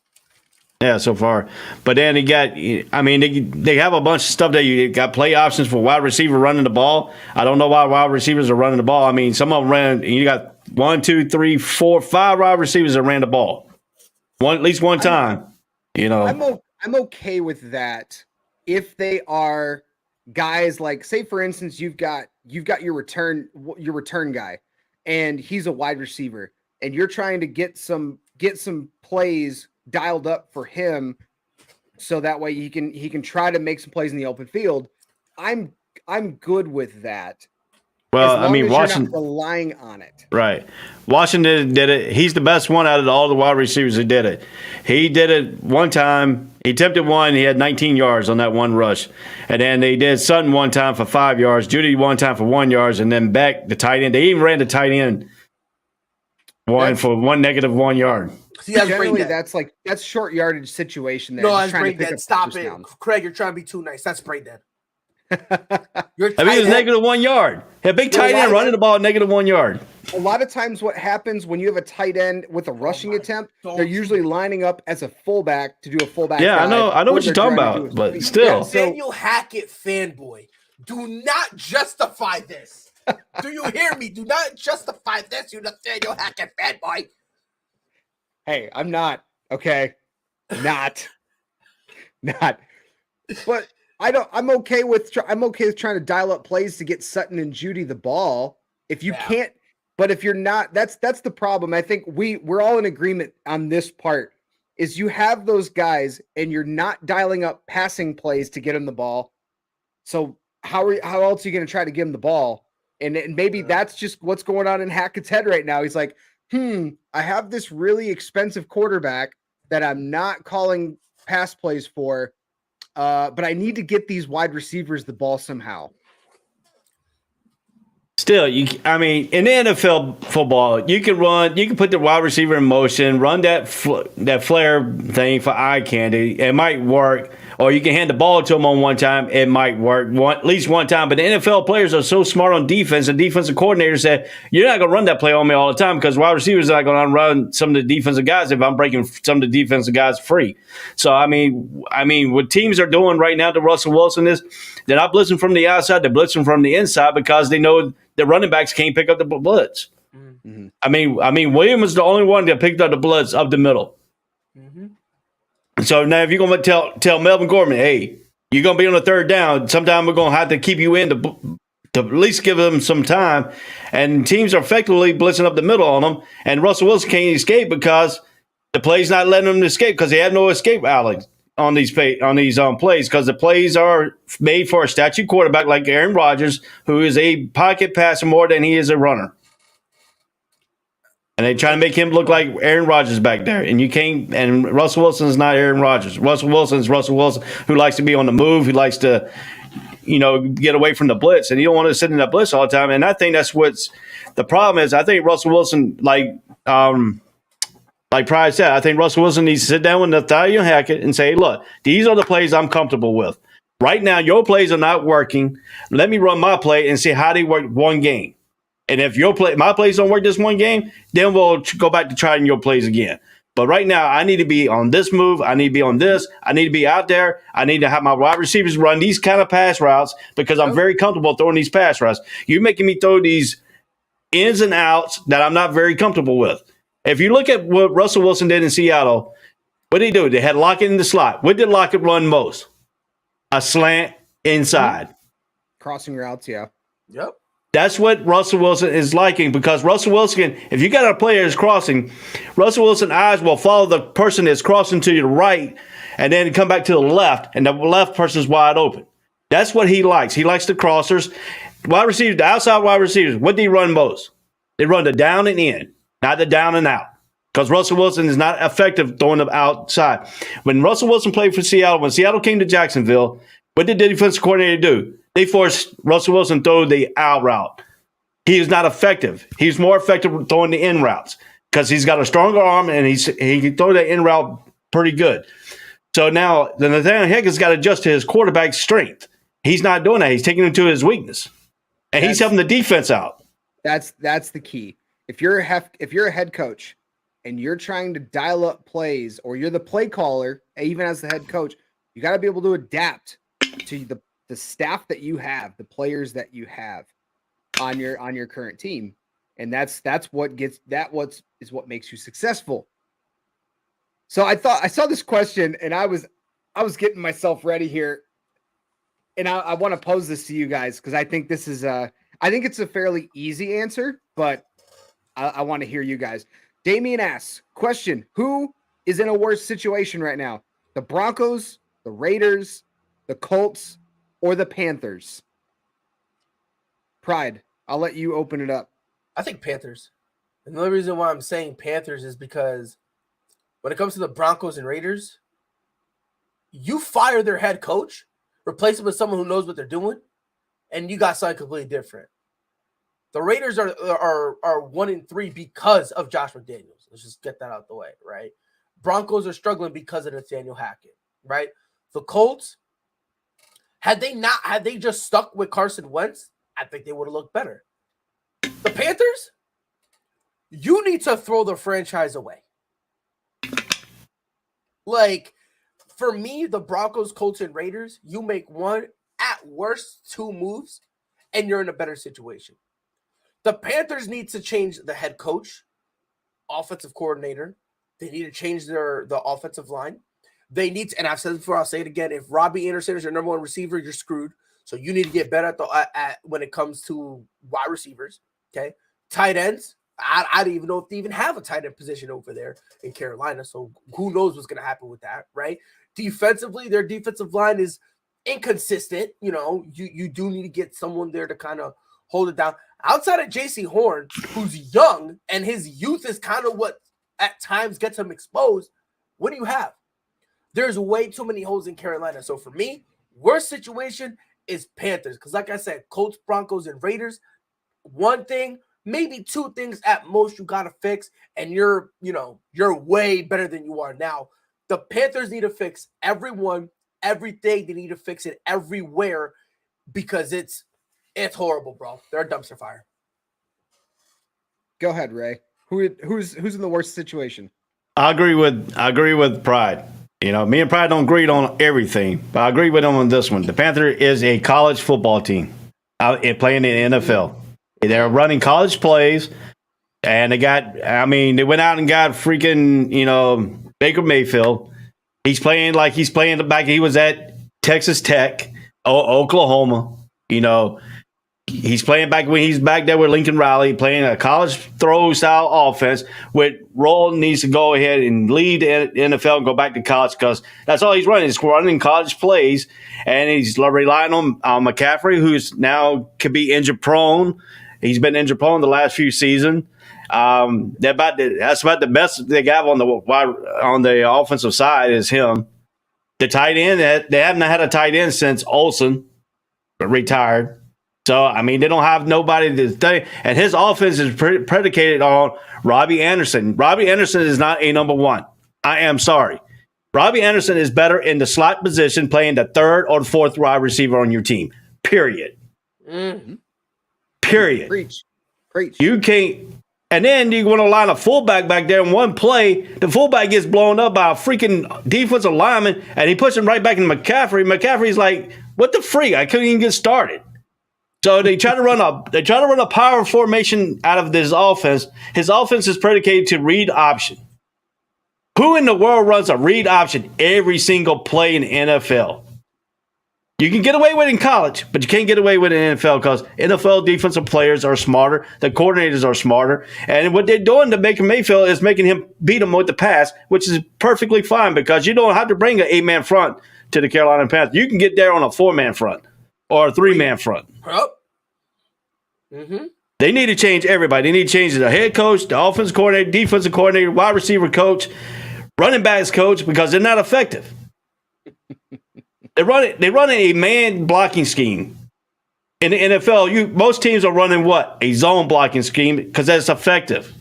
Yeah, so far. But then they have a bunch of stuff that you got play options for wide receiver running the ball. I don't know why wide receivers are running the ball. I mean, some of them ran, you got 1, 2, 3, 4, 5 wide receivers that ran the ball. At least one time. I'm okay with that if they are guys like, say for instance, you've got your return guy, and he's a wide receiver, and you're trying to get some plays dialed up for him, so that way he can try to make some plays in the open field. I'm good with that. Well, I mean, Washington not relying on it. Right. Washington did it. He's the best one out of all the wide receivers who did it. He did it one time. He attempted one. He had 19 yards on that one rush. And then they did Sutton one time for 5 yards. Judy one time for 1 yard. And then Beck, the tight end. They even ran the tight end for -1 yard. Generally, that's short yardage situation there. No, that's brain dead. Stop it. Craig, you're trying to be too nice. That's brain dead. It was -1 yard. A big tight end running the ball -1 yard. A lot of times what happens when you have a tight end with a rushing attempt, they're usually lining up as a fullback to do a fullback. Yeah, I know what you're talking about, but still. Nathaniel Hackett fanboy, do not justify this. Do you hear me? Do not justify this, you Nathaniel Hackett fanboy. Hey, I'm not. Okay. Not. But I'm okay with trying to dial up plays to get Sutton and Judy the ball. If you can't, but if you're not, that's the problem. I think we're all in agreement on this part, is you have those guys and you're not dialing up passing plays to get them the ball. So how else are you going to try to give them the ball? And maybe that's just what's going on in Hackett's head right now. He's like, I have this really expensive quarterback that I'm not calling pass plays for. But I need to get these wide receivers the ball somehow. Still, in the NFL football, you can put the wide receiver in motion, run that flare thing for eye candy. It might work. or you can hand the ball to them on one time. It might work at least one time. But the NFL players are so smart on defense, and defensive coordinators said, you're not going to run that play on me all the time because wide receivers are not going to run some of the defensive guys if I'm breaking some of the defensive guys free. So, I mean, what teams are doing right now to Russell Wilson is they're not blitzing from the outside, they're blitzing from the inside because they know the running backs can't pick up the blitz. Mm-hmm. I mean, Williams is the only one that picked up the blitz up the middle. Mm-hmm. So now if you're going to tell Melvin Gordon, hey, you're going to be on the third down, sometime we're going to have to keep you in to at least give them some time. And teams are effectively blitzing up the middle on them. And Russell Wilson can't escape because the play's not letting him escape because they have no escape, Alex, on these plays because the plays are made for a statue quarterback like Aaron Rodgers, who is a pocket passer more than he is a runner. And they try to make him look like Aaron Rodgers back there. And you can't, and Russell Wilson is not Aaron Rodgers. Russell Wilson is Russell Wilson, who likes to be on the move, who likes to, get away from the blitz. And you don't want to sit in that blitz all the time. And I think that's what's the problem is. I think Russell Wilson, like Pryor said, I think Russell Wilson needs to sit down with Nathaniel Hackett and say, look, these are the plays I'm comfortable with. Right now, your plays are not working. Let me run my play and see how they work one game. And if my plays don't work this one game, then we'll go back to trying your plays again. But right now, I need to be on this move. I need to be on this. I need to be out there. I need to have my wide receivers run these kind of pass routes because I'm very comfortable throwing these pass routes. You're making me throw these ins and outs that I'm not very comfortable with. If you look at what Russell Wilson did in Seattle, what did he do? They had Lockett in the slot. What did Lockett run most? A slant inside. Crossing routes, yeah. Yep. That's what Russell Wilson is liking because Russell Wilson, if you got a player that's crossing, Russell Wilson's eyes will follow the person that's crossing to your right and then come back to the left, and the left person's wide open. That's what he likes. He likes the crossers. Wide receivers, the outside wide receivers, what do they run most? They run the down and in, not the down and out. Because Russell Wilson is not effective throwing them outside. When Russell Wilson played for Seattle, when Seattle came to Jacksonville, what did the defensive coordinator do? They forced Russell Wilson to throw the out route. He is not effective. He's more effective throwing the in routes because he's got a stronger arm and he can throw that in route pretty good. So now the Nathaniel Hackett's got to adjust to his quarterback's strength. He's not doing that. He's taking him to his weakness, and he's helping the defense out. That's the key. If you're a head coach and you're trying to dial up plays, or you're the play caller, even as the head coach, you got to be able to adapt to the staff that you have, the players that you have on your current team, and that's what makes you successful. So I saw this question, and I was getting myself ready here, and I want to pose this to you guys because I think this is I think it's a fairly easy answer, but I want to hear you guys. Damien asks, question: who is in a worse situation right now? The Broncos, the Raiders, the Colts, or the Panthers? Pride, I'll let you open it up. I think Panthers. And the only reason why I'm saying Panthers is because when it comes to the Broncos and Raiders, you fire their head coach, replace him with someone who knows what they're doing, and you got something completely different. The Raiders are 1-3 because of Josh McDaniels. Let's just get that out the way, right? Broncos are struggling because of Nathaniel Hackett, right? The Colts, had they just stuck with Carson Wentz, I think they would have looked better. The Panthers, you need to throw the franchise away. Like, for me, the Broncos, Colts, and Raiders, you make one, at worst, two moves, and you're in a better situation. The Panthers need to change the head coach, offensive coordinator. They need to change the offensive line. They need to, and I've said it before, I'll say it again. If Robbie Anderson is your number one receiver, you're screwed. So you need to get better at when it comes to wide receivers. Okay, tight ends. I don't even know if they even have a tight end position over there in Carolina. So who knows what's going to happen with that, right? Defensively, their defensive line is inconsistent. You know, you do need to get someone there to kind of hold it down. Outside of J.C. Horn, who's young, and his youth is kind of what at times gets him exposed, what do you have? There's way too many holes in Carolina. So for me, worst situation is Panthers. Because like I said, Colts, Broncos, and Raiders, one thing, maybe two things at most you got to fix, and you're way better than you are now. The Panthers need to fix everyone everything. They need to fix it everywhere because it's horrible, bro. They're a dumpster fire. Go ahead, Ray. Who's in the worst situation? I agree with Pride. You know, me and Pride don't agree on everything, but I agree with him on this one. The Panther is a college football team playing in the NFL. They're running college plays, and they went out and got freaking, Baker Mayfield. He's playing like he was at Texas Tech, Oklahoma. He's playing back when he's back there with Lincoln Riley, playing a college throw style offense. With Roll needs to go ahead and lead the NFL and go back to college because that's all he's running. He's running college plays, and he's relying on McCaffrey, who's now could be injury prone. He's been injury prone the last few seasons. That's about the best they got on the offensive side is him. The tight end, they haven't had a tight end since Olsen retired. So, they don't have nobody to stay. And his offense is predicated on Robbie Anderson. Robbie Anderson is not a number one. I am sorry. Robbie Anderson is better in the slot position, playing the third or the fourth wide receiver on your team. Period. Mm-hmm. Period. Preach. You can't. And then you want to line a fullback back there in one play. The fullback gets blown up by a freaking defensive lineman, and he puts him right back in McCaffrey. McCaffrey's like, what the freak? I couldn't even get started. So they try to run a power formation out of this offense. His offense is predicated to read option. Who in the world runs a read option every single play in the NFL? You can get away with it in college, but you can't get away with it in the NFL because NFL defensive players are smarter. The coordinators are smarter. And what they're doing to Baker Mayfield is making him beat him with the pass, which is perfectly fine because you don't have to bring an 8-man front to the Carolina Panthers. You can get there on a 4-man front or a 3-man front. Mm-hmm. They need to change everybody. They need to change the head coach, the offensive coordinator, defensive coordinator, wide receiver coach, running backs coach because they're not effective. They're running a man blocking scheme. In the NFL, most teams are running what? A zone blocking scheme because that's effective.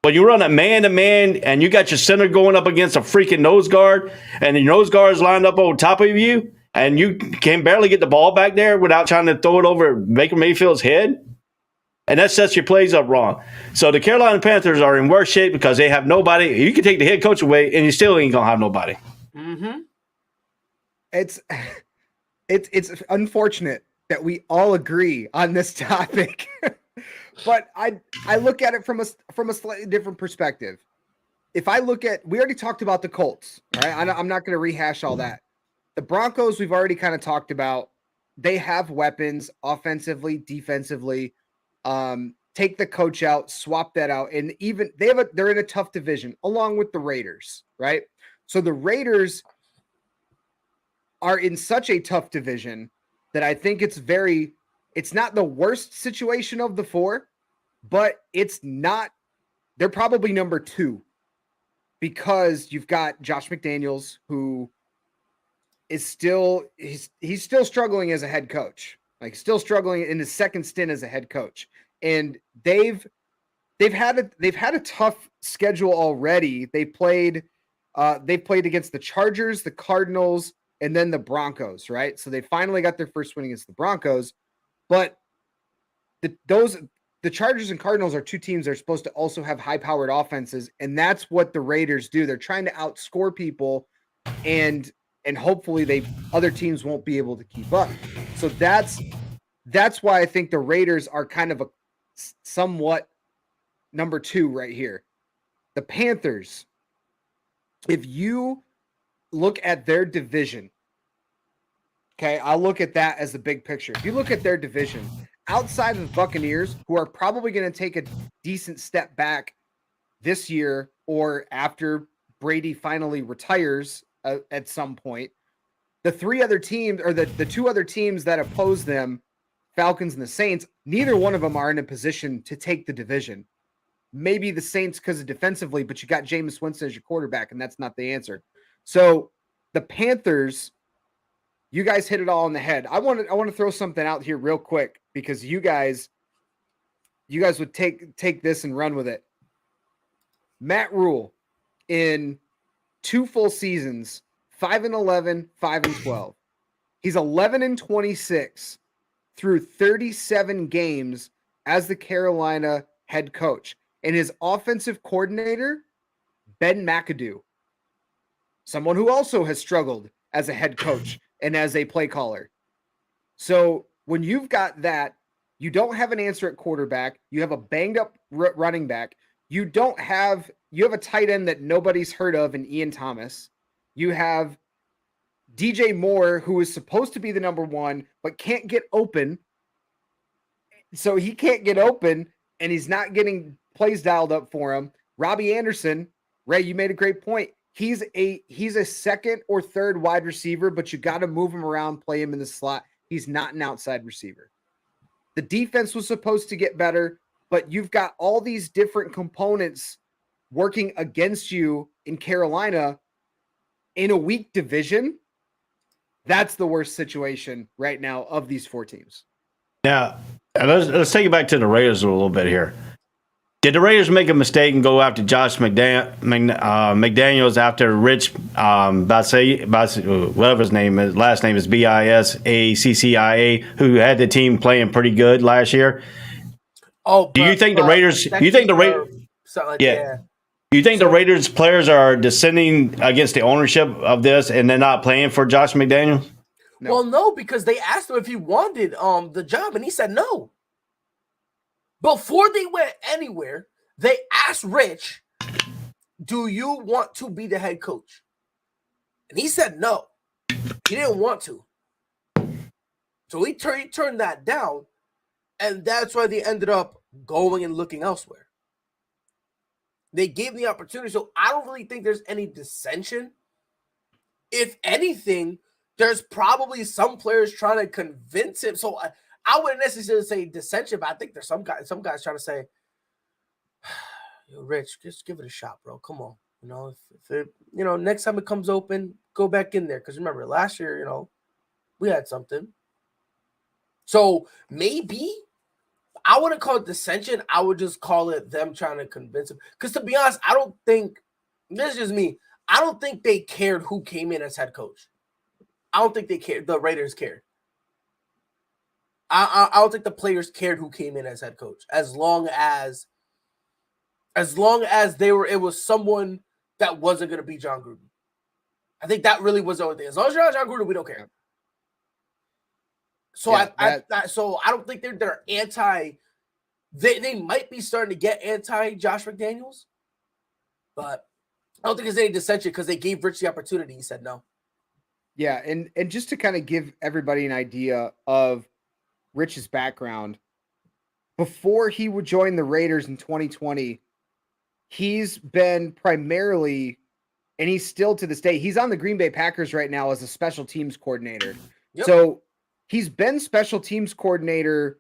But you run a man-to-man and you got your center going up against a freaking nose guard and the nose guard is lined up on top of you, and you can barely get the ball back there without trying to throw it over Baker Mayfield's head. And that sets your plays up wrong. So the Carolina Panthers are in worse shape because they have nobody. You can take the head coach away, and you still ain't going to have nobody. Mm-hmm. It's unfortunate that we all agree on this topic. But I look at it from a slightly different perspective. If I look at, we already talked about the Colts, right? I'm not going to rehash all that. The Broncos, we've already kind of talked about. They have weapons offensively, defensively. Take the coach out, swap that out, and even they're in a tough division along with the Raiders, right? So the Raiders are in such a tough division that I think it's not the worst situation of the four, but they're probably number 2 because you've got Josh McDaniels, who is he's still struggling as a head coach, like still struggling in his second stint as a head coach. And they've had a tough schedule already. They've played against the Chargers, the Cardinals, and then the Broncos, right? So they finally got their first win against the Broncos, but the Chargers and Cardinals are 2 teams that are supposed to also have high-powered offenses, and that's what the Raiders do. They're trying to outscore people, and hopefully other teams won't be able to keep up. So that's why I think the Raiders are kind of a somewhat number 2 right here. The Panthers, if you look at their division, okay, I'll look at that as the big picture. If you look at their division, outside of the Buccaneers, who are probably going to take a decent step back this year or after Brady finally retires at some point, the 3 other teams, or the 2 other teams that oppose them, Falcons and the Saints, neither one of them are in a position to take the division. Maybe the Saints because of defensively, but you got Jameis Winston as your quarterback, and that's not the answer. So the Panthers, you guys hit it all on the head. I want to throw something out here real quick because you guys would take this and run with it. Matt Rule, in 2 full seasons, 5-11, 5-12. He's 11-26 through 37 games as the Carolina head coach. And his offensive coordinator, Ben McAdoo, someone who also has struggled as a head coach and as a play caller. So when you've got that, you don't have an answer at quarterback. You have a banged up running back. You have a tight end that nobody's heard of in Ian Thomas. You have DJ Moore, who is supposed to be the number one, but can't get open. So he can't get open, and he's not getting plays dialed up for him. Robbie Anderson, Ray, you made a great point. He's a second or third wide receiver, but you got to move him around, play him in the slot. He's not an outside receiver. The defense was supposed to get better, but you've got all these different components working against you in Carolina in a weak division. That's the worst situation right now of these four teams. Now, let's take it back to the Raiders a little bit here. Did the Raiders make a mistake and go after Josh McDaniels after Rich whatever his name is, last name is Bisaccia, who had the team playing pretty good last year? Oh, do you think the Raiders? You think the Raiders? Yeah. You think the Raiders players are descending against the ownership of this, and they're not playing for Josh McDaniels? No. Well, no, because they asked him if he wanted the job, and he said no. Before they went anywhere, they asked Rich, "Do you want to be the head coach?" And he said no. He didn't want to. So he turned that down, and that's why they ended up going and looking elsewhere. They gave the opportunity, so I don't really think there's any dissension. If anything, there's probably some players trying to convince him. So I wouldn't necessarily say dissension, but I think there's some guys trying to say, "Yo, Rich, just give it a shot, bro. Come on, if it, next time it comes open, go back in there." Because remember, last year, we had something. So maybe I wouldn't call it dissension. I would just call it them trying to convince him. Because to be honest, I don't think this is just me. I don't think they cared who came in as head coach. I don't think they cared. The Raiders cared. I don't think the players cared who came in as head coach, as long as it was someone that wasn't going to be John Gruden. I think that really was the only thing. As long as you're not John Gruden, we don't care. So I don't think they're anti. They might be starting to get anti Josh McDaniels, but I don't think there's any dissension because they gave Rich the opportunity. He said no. Yeah, and just to kind of give everybody an idea of Rich's background, before he would join the Raiders in 2020, he's been primarily, and he's still to this day, he's on the Green Bay Packers right now as a special teams coordinator. Yep. So he's been special teams coordinator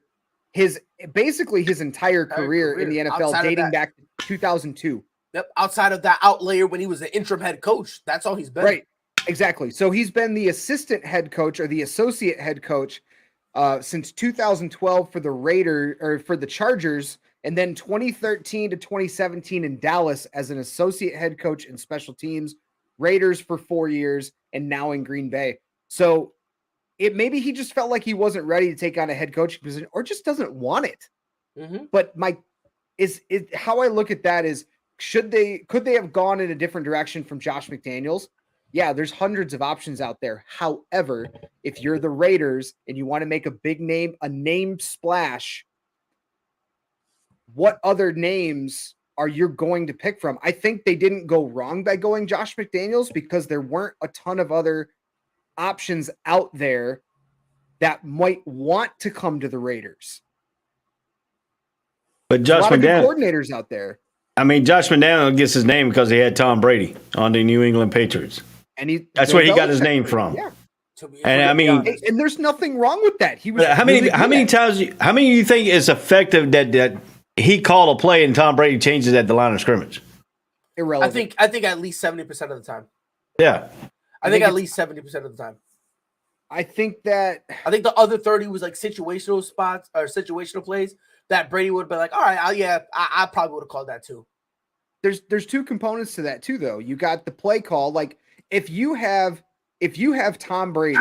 basically his entire career in the NFL, dating back to 2002. Yep, outside of that outlier when he was the interim head coach, that's all he's been. Right, exactly. So he's been the assistant head coach or the associate head coach since 2012 for the Chargers, and then 2013 to 2017 in Dallas as an associate head coach in special teams, Raiders for 4 years, and now in Green Bay. So maybe he just felt like he wasn't ready to take on a head coaching position or just doesn't want it. Mm-hmm. But how I look at that is, could they have gone in a different direction from Josh McDaniels? Yeah, there's hundreds of options out there. However, if you're the Raiders and you want to make a big name, a name splash, what other names are you going to pick from? I think they didn't go wrong by going Josh McDaniels because there weren't a ton of other options out there that might want to come to the Raiders. But Josh McDaniels, coordinators out there. I mean, Josh McDaniels gets his name because he had Tom Brady on the New England Patriots. And that's where he got his name from. Yeah. And I mean, and there's nothing wrong with that. He was how many times you think it's effective that he called a play and Tom Brady changes at the line of scrimmage? Irrelevant. I think at least 70% of the time. Yeah. I think at least 70% of the time. I think the other 30 was like situational spots or situational plays that Brady would be like, all right, I probably would have called that too. There's two components to that too, though. You got the play call. Like if you have if you have Tom Brady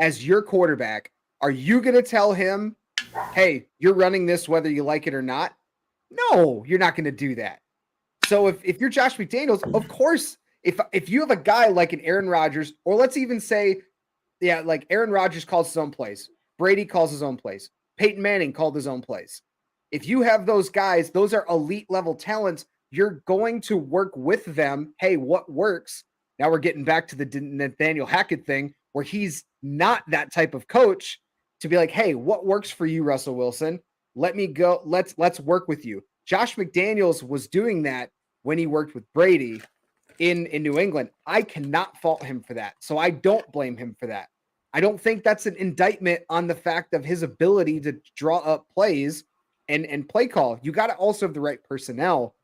as your quarterback, are you going to tell him, hey, you're running this whether you like it or not? No, you're not going to do that. So if you're Josh McDaniels, of course, if you have a guy like an Aaron Rodgers, or let's even say, yeah, like Aaron Rodgers calls his own plays, Brady calls his own plays, Peyton Manning called his own plays. If you have those guys, those are elite level talents. You're going to work with them. Hey, what works? Now we're getting back to the Nathaniel Hackett thing where he's not that type of coach to be like, hey, what works for you, Russell Wilson? Let me go. Let's work with you. Josh McDaniels was doing that when he worked with Brady in New England. I cannot fault him for that. So I don't blame him for that. I don't think that's an indictment on the fact of his ability to draw up plays and play call. You got to also have the right personnel.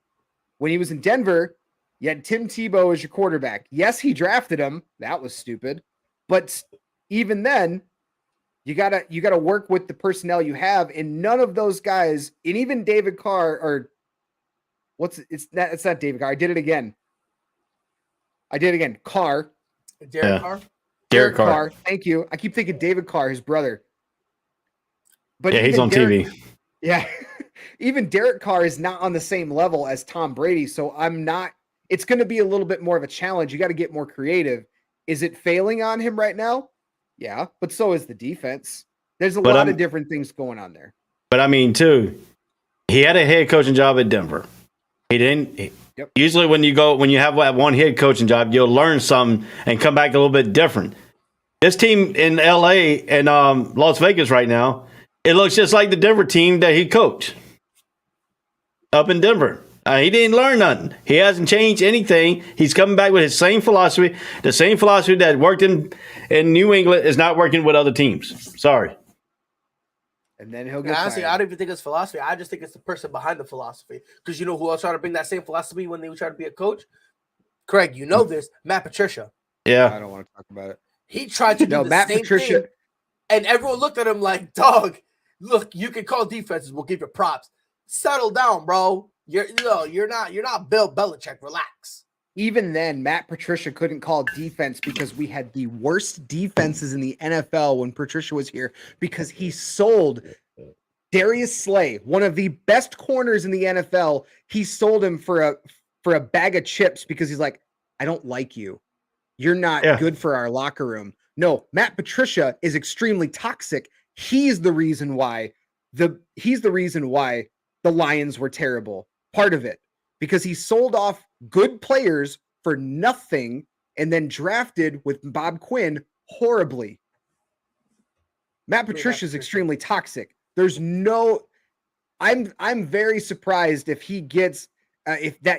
When he was in Denver, you had Tim Tebow as your quarterback. Yes, he drafted him. That was stupid. But even then, you gotta work with the personnel you have, and none of those guys, and even David Carr, or it's not David Carr. I did it again. Carr. Derek Carr. Thank you. I keep thinking David Carr, his brother. But yeah, he's on TV. Yeah. Even Derek Carr is not on the same level as Tom Brady. So it's going to be a little bit more of a challenge. You got to get more creative. Is it failing on him right now? Yeah, but so is the defense. There's a lot of different things going on there. But I mean, too, he had a head coaching job at Denver. He didn't. Yep. Usually, when you have one head coaching job, you'll learn something and come back a little bit different. This team in LA and Las Vegas right now, it looks just like the Denver team that he coached up in Denver. He didn't learn nothing. He hasn't changed anything. He's coming back with his same philosophy. The same philosophy that worked in New England is not working with other teams. Sorry. And then he'll get honestly, fired. I don't even think it's philosophy. I just think it's the person behind the philosophy. Because you know who else tried to bring that same philosophy when they were trying to be a coach? Craig, you know this. Matt Patricia. Yeah. I don't want to talk about it. He tried to do the Matt same Patricia thing. And everyone looked at him like, dog, look, you can call defenses. We'll give you props. Settle down, bro. You're not Bill Belichick. Relax. Even then, Matt Patricia couldn't call defense because we had the worst defenses in the NFL when Patricia was here because he sold Darius Slay, one of the best corners in the NFL. He sold him for a bag of chips because he's like, I don't like you. You're not good for our locker room. No, Matt Patricia is extremely toxic. He's the reason why the Lions were terrible. Part of it, because he sold off good players for nothing and then drafted with Bob Quinn horribly. Matt Patricia is extremely toxic. There's no, I'm very surprised if he gets,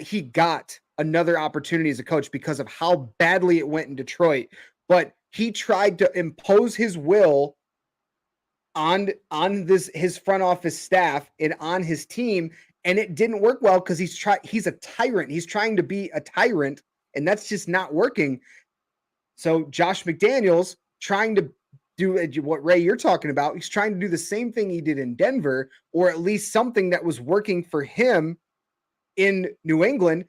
he got another opportunity as a coach because of how badly it went in Detroit. But he tried to impose his will on his front office staff and on his team. And it didn't work well because he's a tyrant. He's trying to be a tyrant, and that's just not working. So Josh McDaniels trying to do what Ray you're talking about. He's trying to do the same thing he did in Denver, or at least something that was working for him in New England.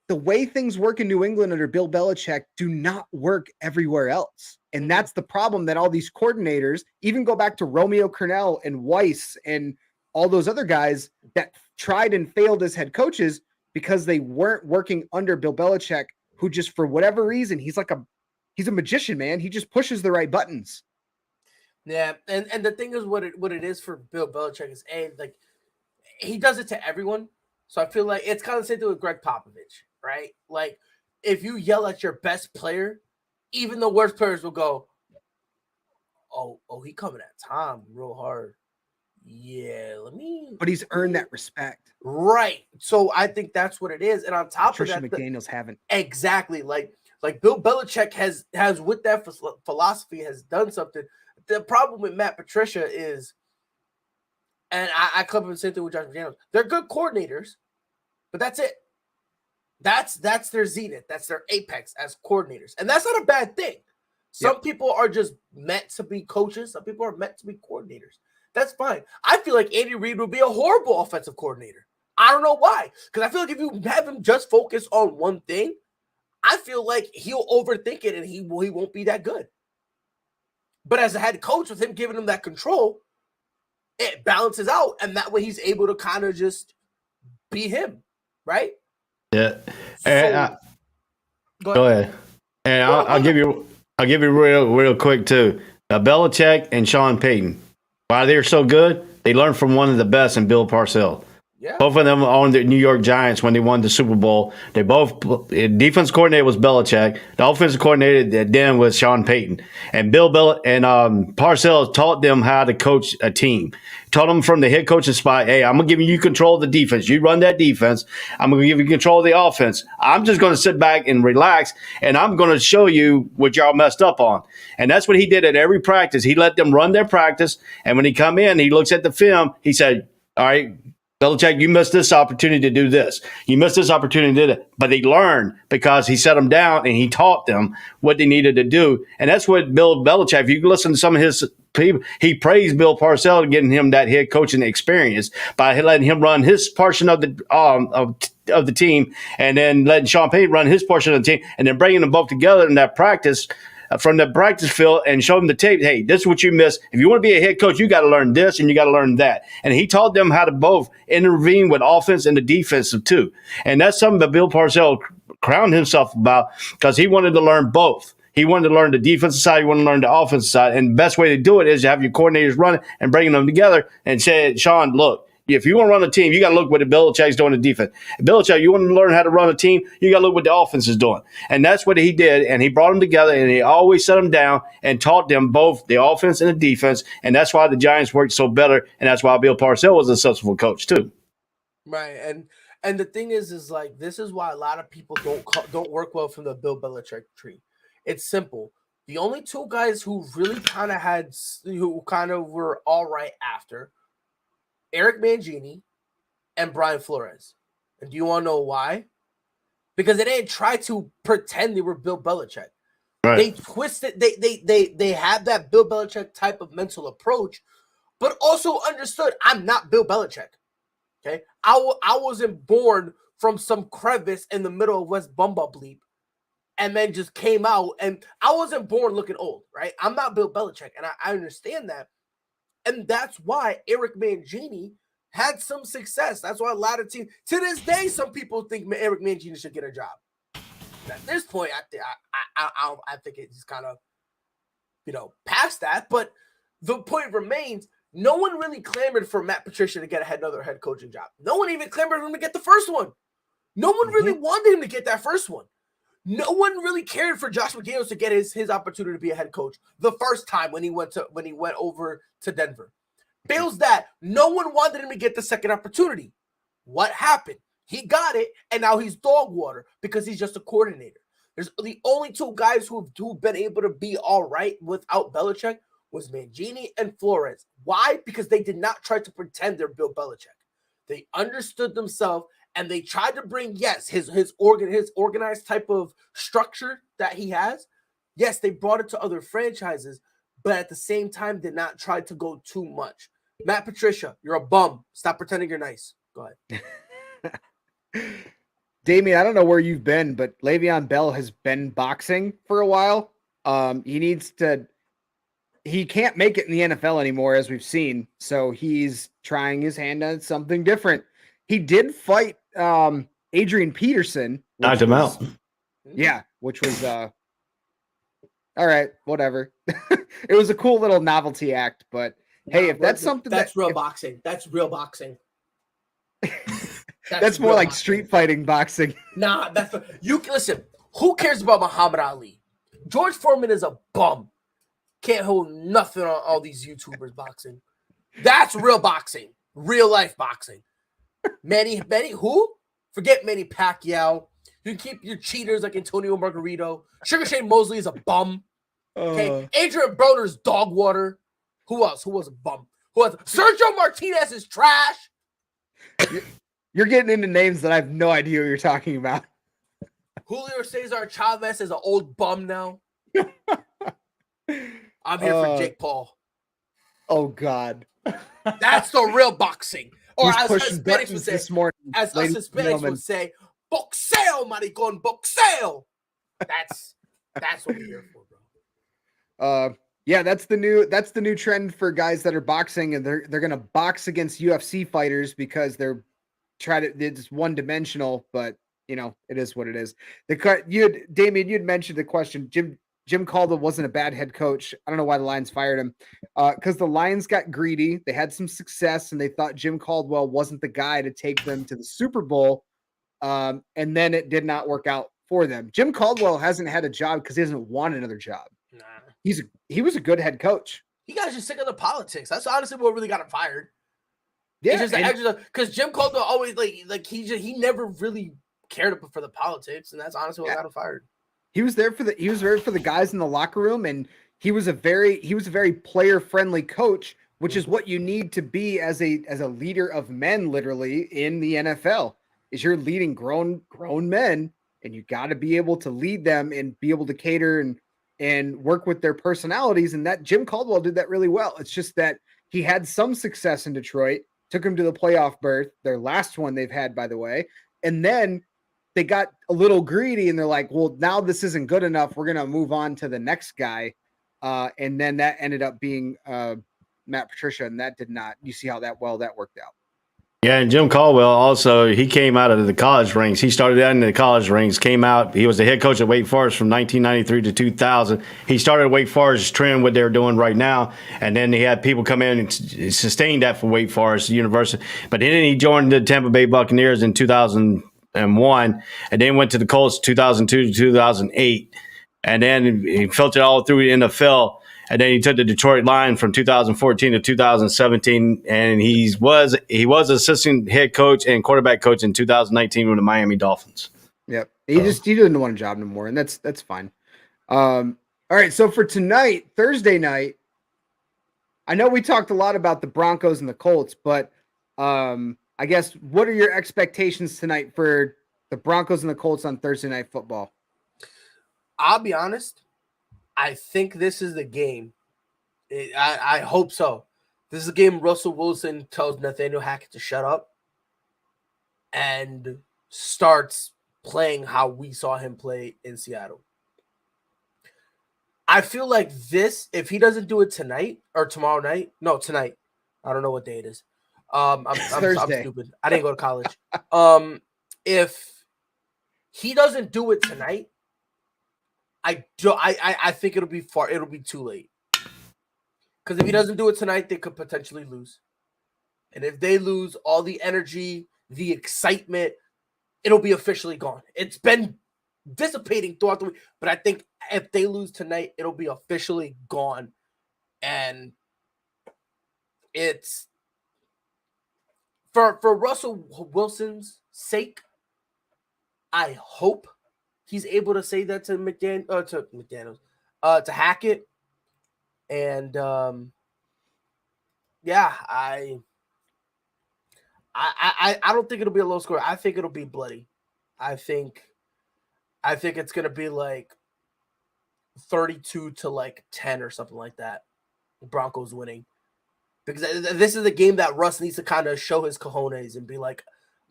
The way things work in New England under Bill Belichick do not work everywhere else. And that's the problem that all these coordinators, even go back to Romeo Crennel and Weiss and all those other guys that tried and failed as head coaches because they weren't working under Bill Belichick, who just for whatever reason, he's a magician, man. He just pushes the right buttons. Yeah, and the thing is what it is for Bill Belichick is like he does it to everyone. So I feel like it's kind of the same thing with Greg Popovich, right? Like if you yell at your best player, even the worst players will go, oh, he coming at Tom real hard. Yeah, but he's earned that respect. Right. So I think that's what it is. And on top Patricia of that, McDaniels haven't. Exactly. Like Bill Belichick has with that philosophy has done something. The problem with Matt Patricia is, and I come up and say thing with Josh McDaniels, they're good coordinators, but that's it. That's their zenith. That's their apex as coordinators. And that's not a bad thing. Some people are just meant to be coaches. Some people are meant to be coordinators. That's fine. I feel like Andy Reid would be a horrible offensive coordinator. I don't know why. Because I feel like if you have him just focus on one thing, I feel like he'll overthink it and he won't be that good. But as a head coach, with him giving him that control, it balances out, and that way he's able to kind of just be him, right? Yeah. So, Go ahead. And I'll give you real quick too. Belichick and Sean Payton, why they're so good, they learned from one of the best in Bill Parcells. Yeah. Both of them owned the New York Giants when they won the Super Bowl. They both defense coordinator was Belichick. The offensive coordinator then was Sean Payton. And Parcells taught them how to coach a team. Taught them from the head coaching spot, hey, I'm going to give you control of the defense. You run that defense. I'm going to give you control of the offense. I'm just going to sit back and relax, and I'm going to show you what y'all messed up on. And that's what he did at every practice. He let them run their practice, and when he come in, he looks at the film. He said, all right, Belichick, you missed this opportunity to do this. You missed this opportunity to do that. But they learned because he set them down and he taught them what they needed to do. And that's what Bill Belichick, if you listen to some of his people, he praised Bill Parcells getting him that head coaching experience by letting him run his portion of the team, and then letting Sean Payton run his portion of the team, and then bringing them both together in that practice from the practice field and show them the tape. Hey, this is what you missed. If you want to be a head coach, you got to learn this and you got to learn that. And he taught them how to both intervene with offense and the defensive too. And that's something that Bill Parcells crowned himself about, because he wanted to learn both. He wanted to learn the defensive side. He wanted to learn the offensive side. And the best way to do it is to have your coordinators running and bringing them together and say, Sean, look, if you want to run a team, you got to look what the Belichick's doing in defense. Belichick, you want to learn how to run a team, you got to look what the offense is doing. And that's what he did. And he brought them together, and he always set them down and taught them both the offense and the defense. And that's why the Giants worked so better. And that's why Bill Parcells was a successful coach too. Right. And the thing is like, this is why a lot of people don't work well from the Bill Belichick tree. It's simple. The only two guys who really kind of were all right after Eric Mangini and Brian Flores. And do you want to know why? Because they didn't try to pretend they were Bill Belichick. Right. They twisted. They had that Bill Belichick type of mental approach, but also understood I'm not Bill Belichick. Okay, I wasn't born from some crevice in the middle of West Bumba Bleep, and then just came out. And I wasn't born looking old. Right, I'm not Bill Belichick, and I understand that. And that's why Eric Mangini had some success. That's why a lot of teams, to this day, some people think Eric Mangini should get a job. At this point, I think it's kind of, past that. But the point remains, no one really clamored for Matt Patricia to get another head coaching job. No one even clamored for him to get the first one. No one really wanted him to get that first one. No one really cared for Josh McDaniels to get his opportunity to be a head coach the first time when he went over to Denver. Bale's that no one wanted him to get the second opportunity. What happened? He got it, and now he's dog water because he's just a coordinator. There's the only two guys who've been able to be all right without Belichick was Mangini and Flores. Why? Because they did not try to pretend they're Bill Belichick. They understood themselves. And they tried to bring, his organized type of structure that he has. Yes, they brought it to other franchises, but at the same time did not try to go too much. Matt Patricia, you're a bum. Stop pretending you're nice. Go ahead. Damien, I don't know where you've been, but Le'Veon Bell has been boxing for a while. He can't make it in the NFL anymore, as we've seen. So he's trying his hand on something different. He did fight Adrian Peterson. Knocked him out. Yeah, which was all right, whatever. It was a cool little novelty act, but hey, if that's something that's real boxing. That's real boxing. That's more like street fighting boxing. Nah, listen, who cares about Muhammad Ali? George Foreman is a bum. Can't hold nothing on all these YouTubers boxing. That's real boxing. Real life boxing. Manny, who? Forget Manny Pacquiao. You can keep your cheaters like Antonio Margarito. Sugar Shane Mosley is a bum. Okay. Adrian Broner's dog water. Who else? Who was a bum? Who else? Sergio Martinez is trash. You're getting into names that I have no idea what you're talking about. Julio Cesar Chavez is an old bum now. I'm here for Jake Paul. Oh, God. That's the real boxing. Or He's as pushing Hispanics would say, this morning, as us Hispanics would say, boxeo, maricón, boxeo. That's what we're here for, bro. Yeah, that's the new trend for guys that are boxing, and they're gonna box against UFC fighters because it's one dimensional, but it is what it is. Damien, you'd mentioned the question. Jim Caldwell wasn't a bad head coach. I don't know why the Lions fired him. Because the Lions got greedy. They had some success, and they thought Jim Caldwell wasn't the guy to take them to the Super Bowl. And then it did not work out for them. Jim Caldwell hasn't had a job because he doesn't want another job. Nah. He was a good head coach. He got just sick of the politics. That's honestly what really got him fired. Yeah, it's just because Jim Caldwell always he never really cared for the politics, and that's honestly what got him fired. He was there for the guys in the locker room, and he was a very player friendly coach, which is what you need to be as a leader of men, literally in the NFL. Is you're leading grown men, and you got to be able to lead them and be able to cater and work with their personalities. And that Jim Caldwell did that really well. It's just that he had some success in Detroit, took him to the playoff berth, their last one they've had, by the way. And then they got a little greedy and they're like, well, now this isn't good enough. We're going to move on to the next guy. And then that ended up being Matt Patricia. And that did not, you see how that worked out. Yeah, and Jim Caldwell also, he came out of the college ranks. He started out in the college ranks, came out. He was the head coach at Wake Forest from 1993 to 2000. He started Wake Forest trend what they're doing right now, and then he had people come in and sustain that for Wake Forest University. But then he joined the Tampa Bay Buccaneers in 2001, and then went to the Colts 2002 to 2008. And then he filtered all through the NFL. And then he took the Detroit Lions from 2014 to 2017, and he was assistant head coach and quarterback coach in 2019 with the Miami Dolphins. Yep, he didn't want a job no more, and that's fine. All right, so for tonight, Thursday night, I know we talked a lot about the Broncos and the Colts, but I guess what are your expectations tonight for the Broncos and the Colts on Thursday Night Football? I'll be honest. I think this is the game. I hope so. This is a game Russell Wilson tells Nathaniel Hackett to shut up and starts playing how we saw him play in Seattle. I feel like this, if he doesn't do it tonight or tomorrow night, no, tonight. I don't know what day it is. I'm stupid. I didn't go to college. If he doesn't do it tonight, I think it'll be too late. Because if he doesn't do it tonight, they could potentially lose. And if they lose, all the energy, the excitement, it'll be officially gone. It's been dissipating throughout the week, but I think if they lose tonight, it'll be officially gone. And it's for Russell Wilson's sake, I hope he's able to say that to McDaniels, to Hackett. And yeah, I don't think it'll be a low score. I think it'll be bloody. I think it's gonna be like 32 to like 10 or something like that. The Broncos winning. Because this is a game that Russ needs to kind of show his cojones and be like,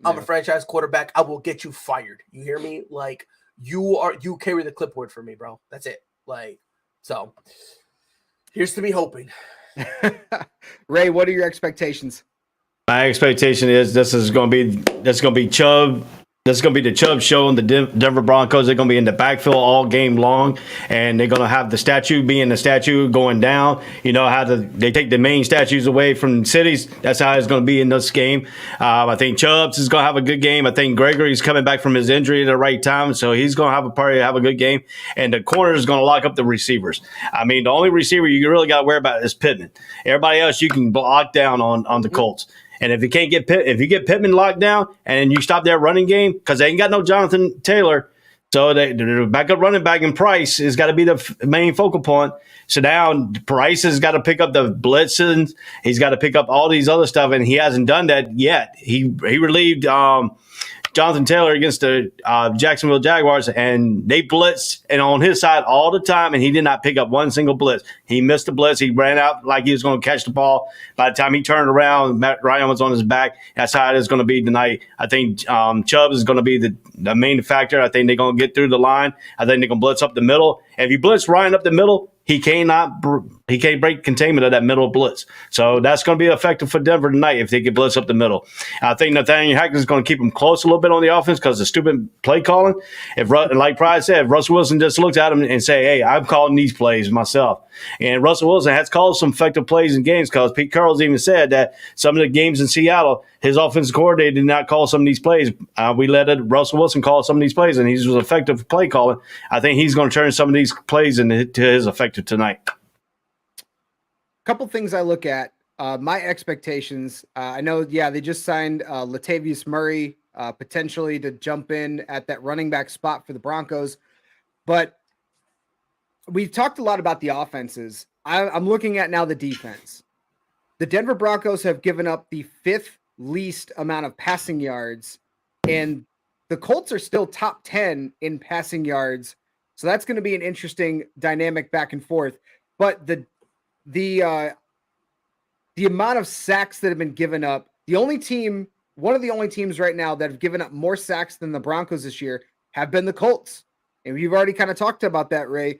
I'm a franchise quarterback. I will get you fired. You hear me? Like, you carry the clipboard for me, bro. That's it. Like, so here's to me hoping. Ray, what are your expectations? My expectation is this is going to be Chubb. This is going to be the Chubb show and the Denver Broncos. They're going to be in the backfield all game long, and they're going to have the statue being the statue going down. You know how they take the main statues away from cities. That's how it's going to be in this game. I think Chubbs is going to have a good game. I think Gregory's coming back from his injury at the right time, so he's going to have a good game. And the corner is going to lock up the receivers. I mean, the only receiver you really got to worry about is Pittman. Everybody else you can block down on the Colts. And if you can't get Pittman locked down and you stop their running game, because they ain't got no Jonathan Taylor, so the backup running back in Price has got to be the main focal point. So now Price has got to pick up the blitzes. He's got to pick up all these other stuff, and he hasn't done that yet. He relieved Jonathan Taylor against the Jacksonville Jaguars, and they blitzed and on his side all the time, and he did not pick up one single blitz. He missed the blitz. He ran out like he was going to catch the ball. By the time he turned around, Matt Ryan was on his back. That's how it is going to be tonight. I think Chubb is going to be the main factor. I think they're going to get through the line. I think they're going to blitz up the middle. And if you blitz Ryan up the middle, he can't break containment of that middle blitz. So that's going to be effective for Denver tonight if they can blitz up the middle. I think Nathaniel Hackett is going to keep him close a little bit on the offense because of stupid play calling. Like Pride said, if Russell Wilson just looks at him and say, hey, I'm calling these plays myself. And Russell Wilson has called some effective plays in games because Pete Carroll's even said that some of the games in Seattle, his offensive coordinator did not call some of these plays. We let Russell Wilson call some of these plays, and he was effective play calling. I think he's going to turn some of these plays into his effective tonight. Couple things I look at. My expectations. I know, they just signed Latavius Murray potentially to jump in at that running back spot for the Broncos. But we've talked a lot about the offenses. I'm looking at now the defense. The Denver Broncos have given up the 5th least amount of passing yards, and the Colts are still top 10 in passing yards. So that's going to be an interesting dynamic back and forth. But the amount of sacks that have been given up, one of the only teams right now that have given up more sacks than the Broncos this year have been the Colts. And we've already kind of talked about that, Ray.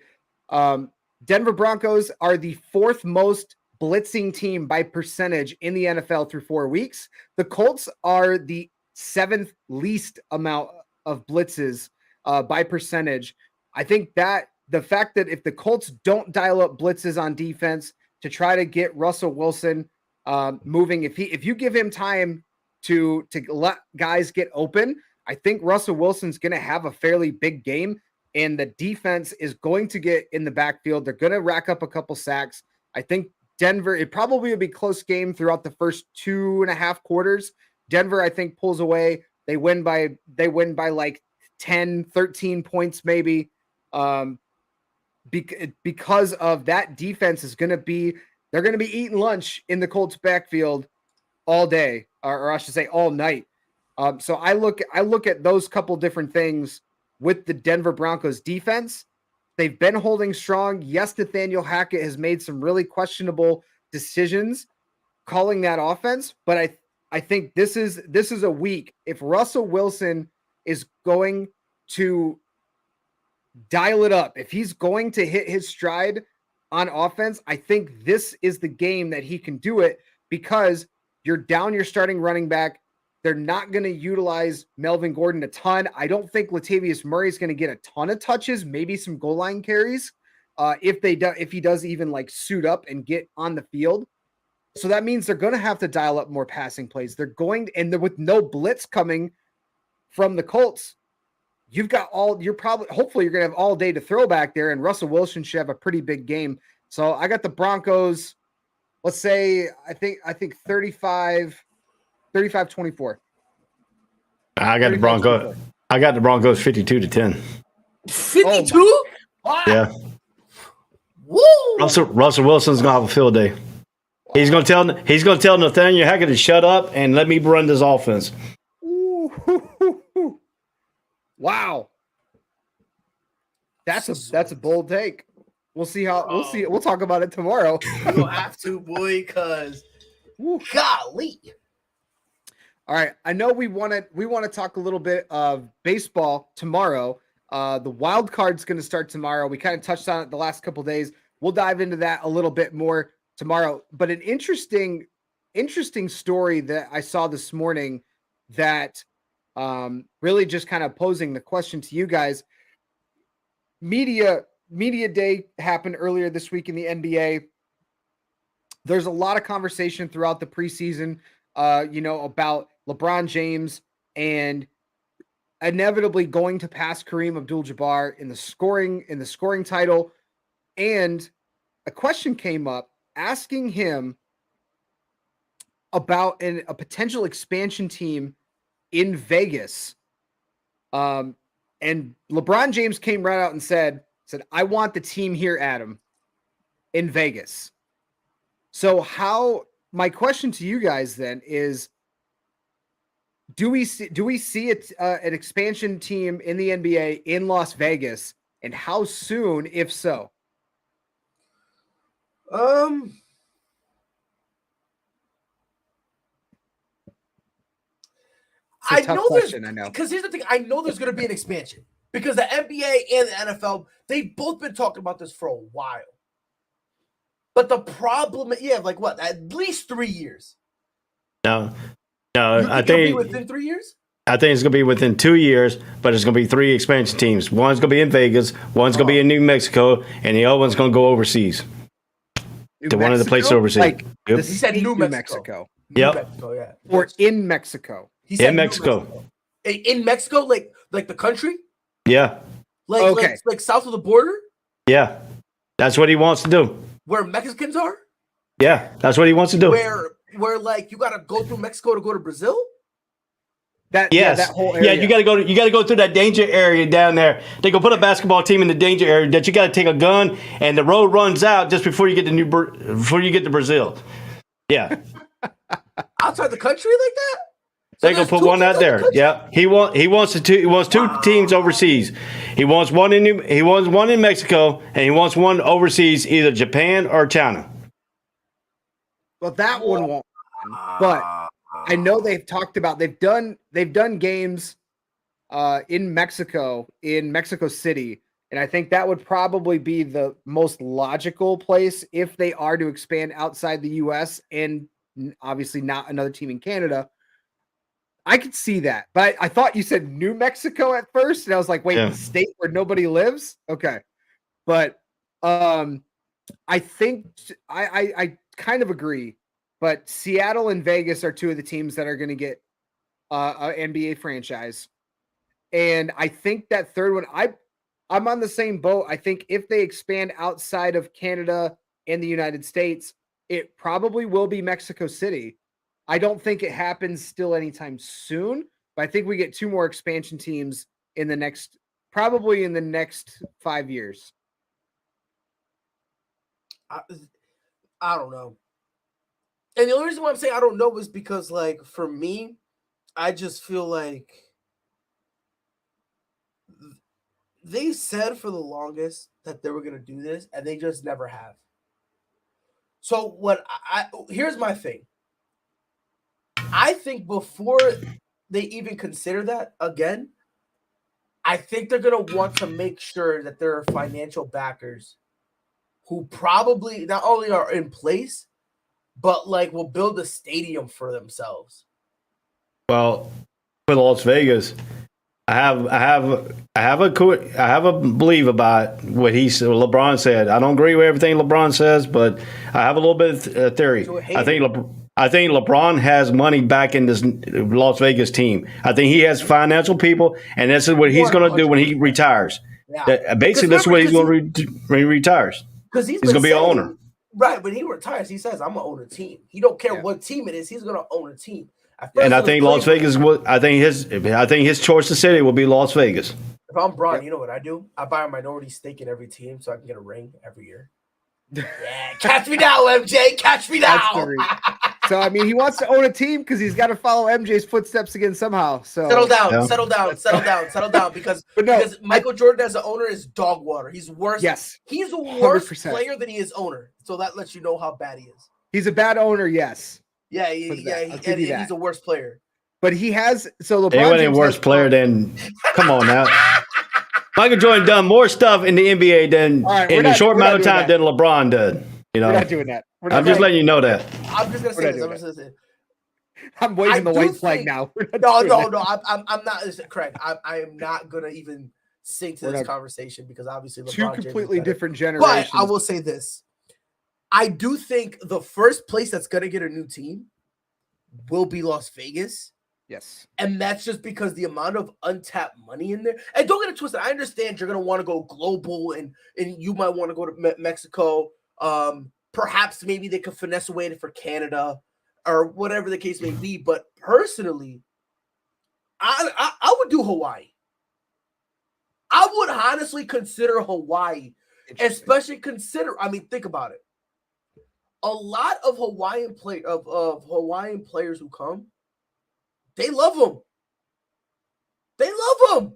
Denver Broncos are the 4th most blitzing team by percentage in the NFL through 4 weeks. The Colts are the 7th least amount of blitzes by percentage. I think that the fact that if the Colts don't dial up blitzes on defense to try to get Russell Wilson moving, if you give him time to let guys get open, I think Russell Wilson's going to have a fairly big game, and the defense is going to get in the backfield. They're going to rack up a couple sacks. I think Denver, it probably will be a close game throughout the first 2.5 quarters. Denver, I think, pulls away. They win by like 10, 13 points maybe. Because of that defense they're going to be eating lunch in the Colts backfield all day, or I should say all night. So I look at those couple different things with the Denver Broncos defense. They've been holding strong. Yes, Nathaniel Hackett has made some really questionable decisions calling that offense, but I think this is a week. If Russell Wilson is going to dial it up, if he's going to hit his stride on offense, I think this is the game that he can do it, because you're down your starting running back. They're not going to utilize Melvin Gordon a ton. I don't think Latavius Murray is going to get a ton of touches, maybe some goal line carries if he does even like suit up and get on the field. So that means they're going to have to dial up more passing plays. With no blitz coming from the Colts, hopefully you're going to have all day to throw back there, and Russell Wilson should have a pretty big game. So I got the Broncos, let's say, I think 35-24. I got the Broncos. I got the Broncos 52-10. 52? Wow. Yeah. Woo! Russell Wilson's gonna have a field day. He's gonna tell Nathaniel Hackett to shut up and let me run this offense. Wow. That's a bold take. We'll see. We'll talk about it tomorrow. You'll have to, boy, because golly. All right. I know we want to talk a little bit of baseball tomorrow. The wild card's going to start tomorrow. We kind of touched on it the last couple of days. We'll dive into that a little bit more tomorrow. But an interesting story that I saw this morning that really just kind of posing the question to you guys. Media day happened earlier this week in the NBA. There's a lot of conversation throughout the preseason, about LeBron James and inevitably going to pass Kareem Abdul-Jabbar in the scoring title. And a question came up asking him about a potential expansion team in Vegas. And LeBron James came right out and said, I want the team here, Adam, in Vegas. So my question to you guys then is, do we see it, an expansion team in the NBA in Las Vegas, and how soon, if so? It's a tough question, I know. Because here's the thing, I know there's going to be an expansion because the NBA and the NFL, they've both been talking about this for a while. But the problem, like what? At least 3 years. No, I think it'll be within 3 years. I think it's going to be within 2 years, but it's going to be 3 expansion teams. One's going to be in Vegas, one's going to be in New Mexico, and the other one's going to go overseas. One of the places overseas. Like, yep. He said New Mexico. Yep. New Mexico, yeah. Or in Mexico. He said in Mexico. In Mexico, like the country? Yeah. Like south of the border? Yeah. That's what he wants to do. Where Mexicans are? Yeah, that's what he wants to do. Where like you gotta go through Mexico to go to Brazil? That whole area. Yeah, you gotta go through that danger area down there. They go put a basketball team in the danger area that you gotta take a gun and the road runs out just before you get to Brazil. Yeah. Outside the country like that? They gonna put one out there. Yeah, he wants two teams overseas. He wants one in Mexico, and he wants one overseas, either Japan or China. Well, that one won't happen, but I know they've talked about they've done games in Mexico, in Mexico City, and I think that would probably be the most logical place if they are to expand outside the U.S. and obviously not another team in Canada. I could see that, but I thought you said New Mexico at first, and I was like, wait, the state where nobody lives? Okay. But I think I kind of agree, but Seattle and Vegas are two of the teams that are going to get an NBA franchise. And I think that third one, I'm on the same boat. I think if they expand outside of Canada and the United States, it probably will be Mexico City. I don't think it happens still anytime soon, but I think we get two more expansion teams in the next 5 years. I don't know. And the only reason why I'm saying I don't know is because, like, for me, I just feel like they said for the longest that they were going to do this, and they just never have. So here's my thing. I think before they even consider that again, I think they're going to want to make sure that there are financial backers who probably not only are in place, but like will build a stadium for themselves. Well, for Las Vegas, I have a belief about what LeBron said. I don't agree with everything LeBron says, but I have a little bit of theory. I think LeBron has money back in this Las Vegas team. I think he has financial people, and this is what he's going to do when he retires. Yeah. Basically, that's what he's going to when he retires. Because he's going to be an owner. Right, when he retires, he says, "I'm going to own a team." He don't care what team it is; he's going to own a team. And I think Las Vegas will. I think his choice of city will be Las Vegas. If I'm Bron, you know what I do? I buy a minority stake in every team so I can get a ring every year. Yeah, catch me now, MJ. Catch me now. So I mean, he wants to own a team because he's got to follow MJ's footsteps again somehow. So settle down, because Michael Jordan as an owner is dog water. He's worse. Yes, he's a worse player than he is owner. So that lets you know how bad he is. He's a bad owner. Yes. Yeah, he's a worse player. But he has LeBron. He wasn't a worse player than. Come on now. Michael Jordan done more stuff in the NBA than in a short amount of time than LeBron did. You know, we're not doing that. I'm just letting you know that. I'm just gonna say this. I'm waving the white flag now. No. I'm not. Listen, Craig, I am not gonna even sink to this conversation because obviously LeBron two completely different generations. But I will say this: I do think the first place that's gonna get a new team will be Las Vegas. Yes. And that's just because the amount of untapped money in there. And don't get it twisted. I understand you're going to want to go global and you might want to go to Mexico. Perhaps maybe they could finesse a way for Canada or whatever the case may be. But personally, I would do Hawaii. I would honestly consider Hawaii, especially think about it. A lot of Hawaiian players who come They love him. They love him.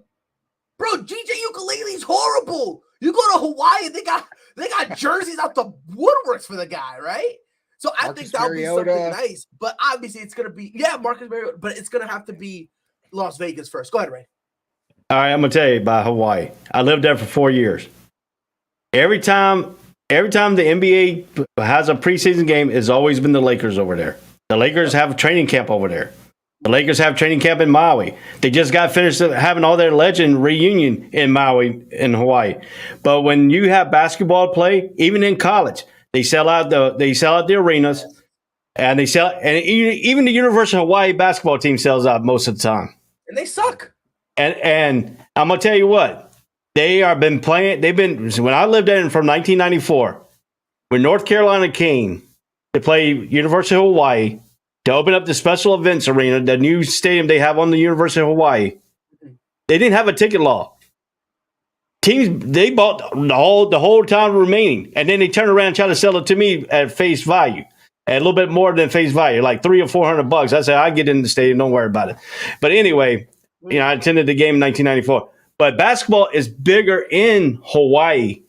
Bro, DJ Ukulele's horrible. You go to Hawaii, they got jerseys out the woodworks for the guy, right? So I think that'll be something nice. But obviously it's gonna be Marcus Mariota, but it's gonna have to be Las Vegas first. Go ahead, Ray. All right, I'm gonna tell you about Hawaii. I lived there for 4 years. Every time the NBA has a preseason game, it's always been the Lakers over there. The Lakers have a training camp over there. The Lakers have training camp in Maui. They just got finished having all their legend reunion in Maui, in Hawaii. But when you have basketball play, even in college, they sell out the arenas, and even the University of Hawaii basketball team sells out most of the time. And they suck. And I'm gonna tell you what, they've been playing. When I lived there from 1994, when North Carolina came to play University of Hawaii, to open up the special events arena, the new stadium they have on the University of Hawaii, they didn't have a ticket law. Teams, they bought the whole time remaining, and then they turned around and tried to sell it to me at face value, at a little bit more than face value, like $300 or $400. I said, I get in the stadium, don't worry about it. But anyway, I attended the game in 1994. But basketball is bigger in Hawaii,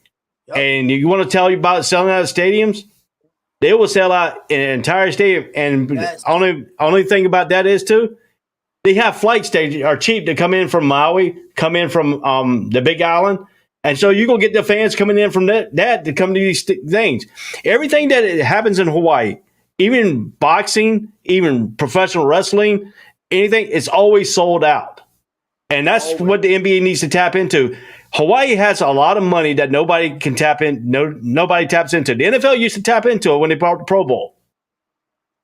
and you want to tell you about selling out of stadiums? They will sell out an entire stadium, and only thing about that is too, they have flights that are cheap to come in from Maui, come in from the Big Island, and so you're gonna get the fans coming in from that to come to these things. Everything that happens in Hawaii, even boxing, even professional wrestling, anything, it's always sold out, and that's what the NBA needs to tap into. Hawaii has a lot of money that nobody can tap in. Nobody taps into. The NFL used to tap into it when they brought the Pro Bowl.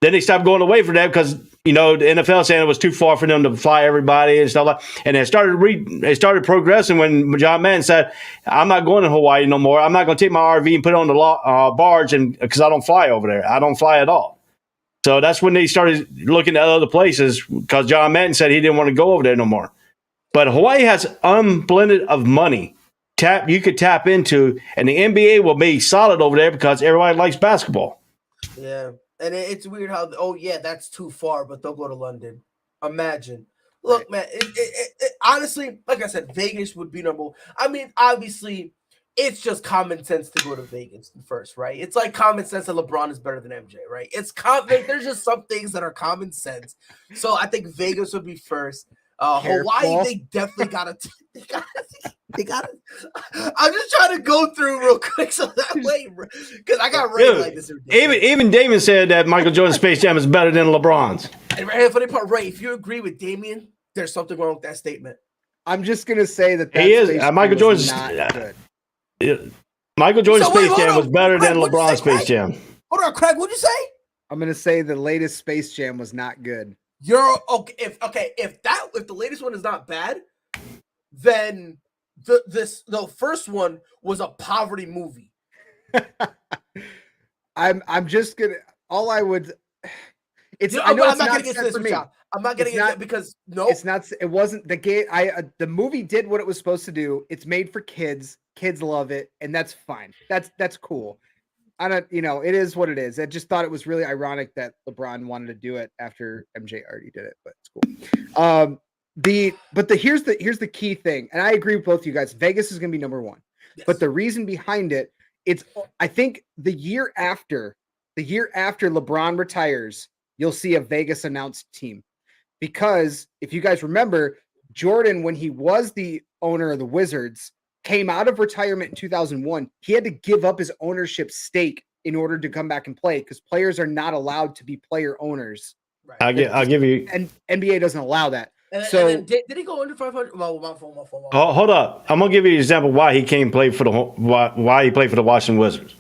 Then they stopped going away from that because the NFL saying it was too far for them to fly everybody and stuff like. And it started progressing when John Madden said, "I'm not going to Hawaii no more. I'm not going to take my RV and put it on the barge because I don't fly over there. I don't fly at all." So that's when they started looking at other places because John Madden said he didn't want to go over there no more. But Hawaii has unblended of money you could tap into, and the NBA will be solid over there because everybody likes basketball. Yeah, and it's weird how that's too far, but they'll go to London. Imagine. Look, man, it honestly, like I said, Vegas would be number one. I mean, obviously, it's just common sense to go to Vegas first, right? It's like common sense that LeBron is better than MJ, right? There's just some things that are common sense. So I think Vegas would be first. Hawaii, they definitely gotta. They gotta. I'm just trying to go through real quick so that way, because I got Ray like this. Even Damon said that Michael Jordan's Space Jam is better than LeBron's. And Ray, funny part, Ray, if you agree with Damien, there's something wrong with that statement. I'm just gonna say that he is. Michael Jordan's not good. Michael Jordan's Space Jam was better than LeBron's Space Jam. Hold on, Craig. What'd you say? I'm gonna say the latest Space Jam was not good. You're okay. If the latest one is not bad, then the first one was a poverty movie. I'm just gonna. All I would. It's. You know, I know I'm not gonna get to this for me. I'm not gonna get it because no, it's not. It wasn't the game. The movie did what it was supposed to do. It's made for kids. Kids love it, and that's fine. That's cool. I don't, it is what it is. I just thought it was really ironic that LeBron wanted to do it after MJ already did it, but it's cool. Here's the key thing, and I agree with both of you guys. Vegas is going to be number one, yes. But the reason behind it, I think the year after LeBron retires, you'll see a Vegas announced team, because if you guys remember, Jordan, when he was the owner of the Wizards, came out of retirement in 2001. He had to give up his ownership stake in order to come back and play, because players are not allowed to be player owners. Right. I'll give you. And NBA doesn't allow that. And then did he go under 500? Well, my phone. Hold up. I'm gonna give you an example why he came play for why he played for the Washington Wizards.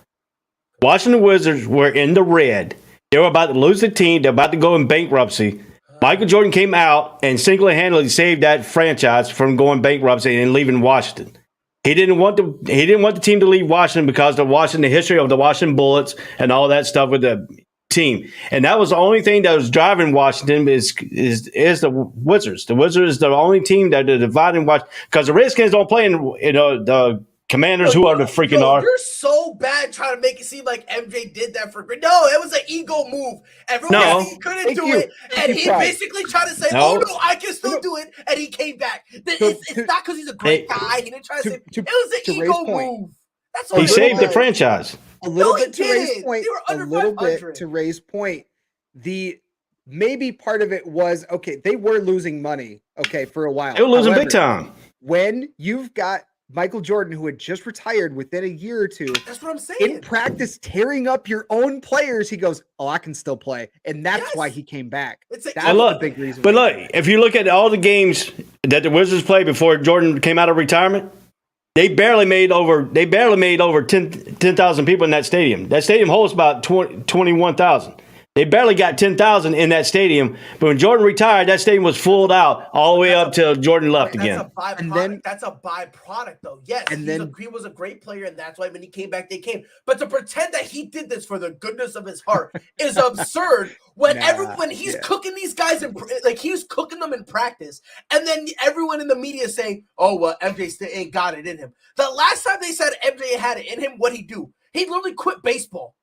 Washington Wizards were in the red. They were about to lose the team. They're about to go in bankruptcy. Michael Jordan came out and single-handedly saved that franchise from going bankruptcy and leaving Washington. He didn't want the team to leave Washington because of the history of the Washington Bullets and all that stuff with the team. And that was the only thing that was driving Washington is the Wizards. The Wizards is the only team that are dividing Washington, because the Redskins don't play in the Commanders, who are the freaking are. You're so bad trying to make it seem like MJ did that for great. No, it was an ego move. Everyone said he couldn't do it, and he basically tried to say, "Oh no, I can still do it," and he came back. It's not because he's a great guy. He didn't try to say it was an ego move. That's he saved the franchise. A little bit to Ray's point. A little bit to Ray's point. The maybe part of it was okay. They were losing money. Okay, for a while. They were losing big time. When you've got Michael Jordan, who had just retired within a year or two, that's what I'm saying. In practice, tearing up your own players, he goes, "Oh, I can still play," and that's why he came back. That's the big reason. But look, if you look at all the games that the Wizards played before Jordan came out of retirement, they barely made over 10,000 people in that stadium. That stadium holds about 21,000. They barely got 10,000 in that stadium. But when Jordan retired, that stadium was full out all the way up till Jordan left again. That's a byproduct, though. Yes, he was a great player, and that's why when he came back, they came. But to pretend that he did this for the goodness of his heart is absurd. When he's cooking these guys, he's cooking them in practice, and then everyone in the media is saying, "Oh, well, MJ still ain't got it in him." The last time they said MJ had it in him, what'd he do? He literally quit baseball.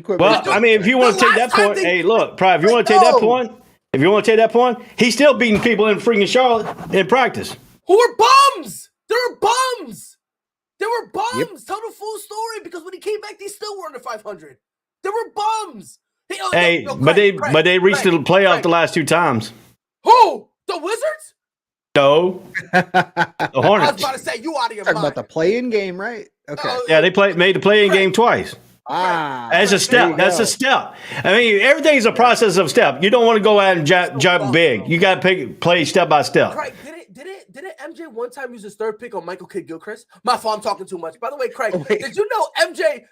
Well, I mean, if you want to take that point, hey, look, Prime, if you want to take that point, he's still beating people in freaking Charlotte in practice. Who are bums? They were bums. Yep. Tell the full story, because when he came back, they still were under 500. They were bums. But they reached the playoff the last two times. Who? The Wizards? No. The Hornets. I was about to say, you out of your mind. About the play-in game, right? Okay. Yeah, they made the play-in game twice. That's a step. That's a step. I mean, everything's a process of step. You don't want to go out and jump big. You got to play step by step. Craig, didn't MJ one time use his third pick on Michael Kidd-Gilchrist? My fault, I'm talking too much. By the way, Craig, did you know MJ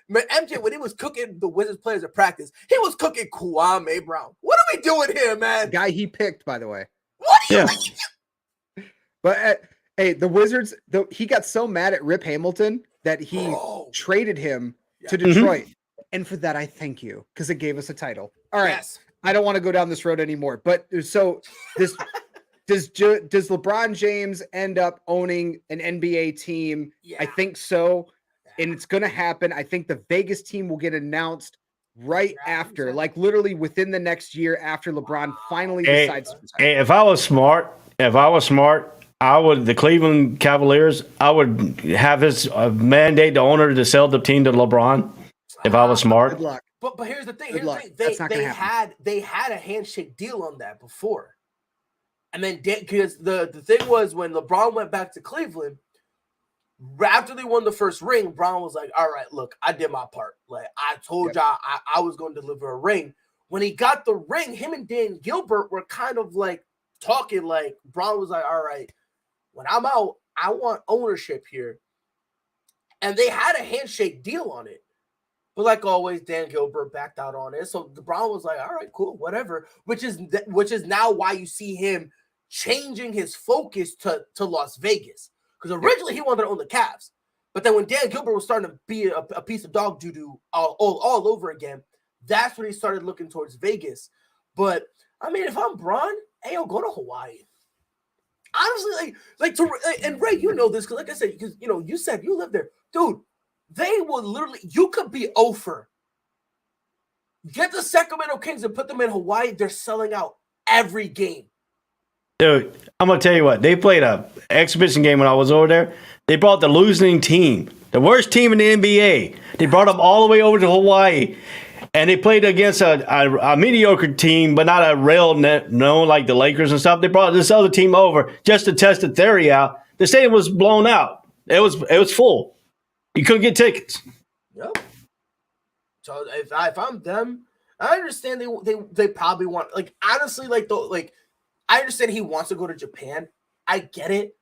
when he was cooking the Wizards players at practice, he was cooking Kwame Brown? What are we doing here, man? The guy he picked, by the way. What are you doing? But hey, the Wizards, he got so mad at Rip Hamilton that he traded him to Detroit. And for that, I thank you, because it gave us a title. All right. Yes. I don't want to go down this road anymore. But so this does LeBron James end up owning an NBA team? Yeah. I think so. And it's going to happen. I think the Vegas team will get announced right after, like literally within the next year after LeBron finally decides to retire. If I was smart, I would, the Cleveland Cavaliers, I would have his mandate the owner to sell the team to LeBron. If I was smart. Good luck. But here's the thing. They had a handshake deal on that before. And then because the thing was, when LeBron went back to Cleveland, after they won the first ring, Brown was like, all right, look, I did my part. Like, I told y'all I was going to deliver a ring. When he got the ring, him and Dan Gilbert were kind of like talking, like Brown was like, all right, when I'm out, I want ownership here. And they had a handshake deal on it. But like always, Dan Gilbert backed out on it. So LeBron was like, all right, cool, whatever. Which is now why you see him changing his focus to Las Vegas. Because originally he wanted to own the Cavs. But then when Dan Gilbert was starting to be a piece of dog doo-doo all over again, that's when he started looking towards Vegas. But, I mean, if I'm Bron, hey, I'll go to Hawaii. Honestly, and Ray, you know this, because like I said, because, you said you live there. Dude, they will literally, you could be over. Get the Sacramento Kings and put them in Hawaii. They're selling out every game. Dude, I'm going to tell you what. They played an exhibition game when I was over there. They brought the losing team, the worst team in the NBA. They brought them all the way over to Hawaii. And they played against a mediocre team, but not a real known like the Lakers and stuff. They brought this other team over just to test the theory out. The stadium was blown out. It was full. You couldn't get tickets. Yep. So if I'm them, I understand they probably want, like, honestly, I understand he wants to go to Japan. I get it.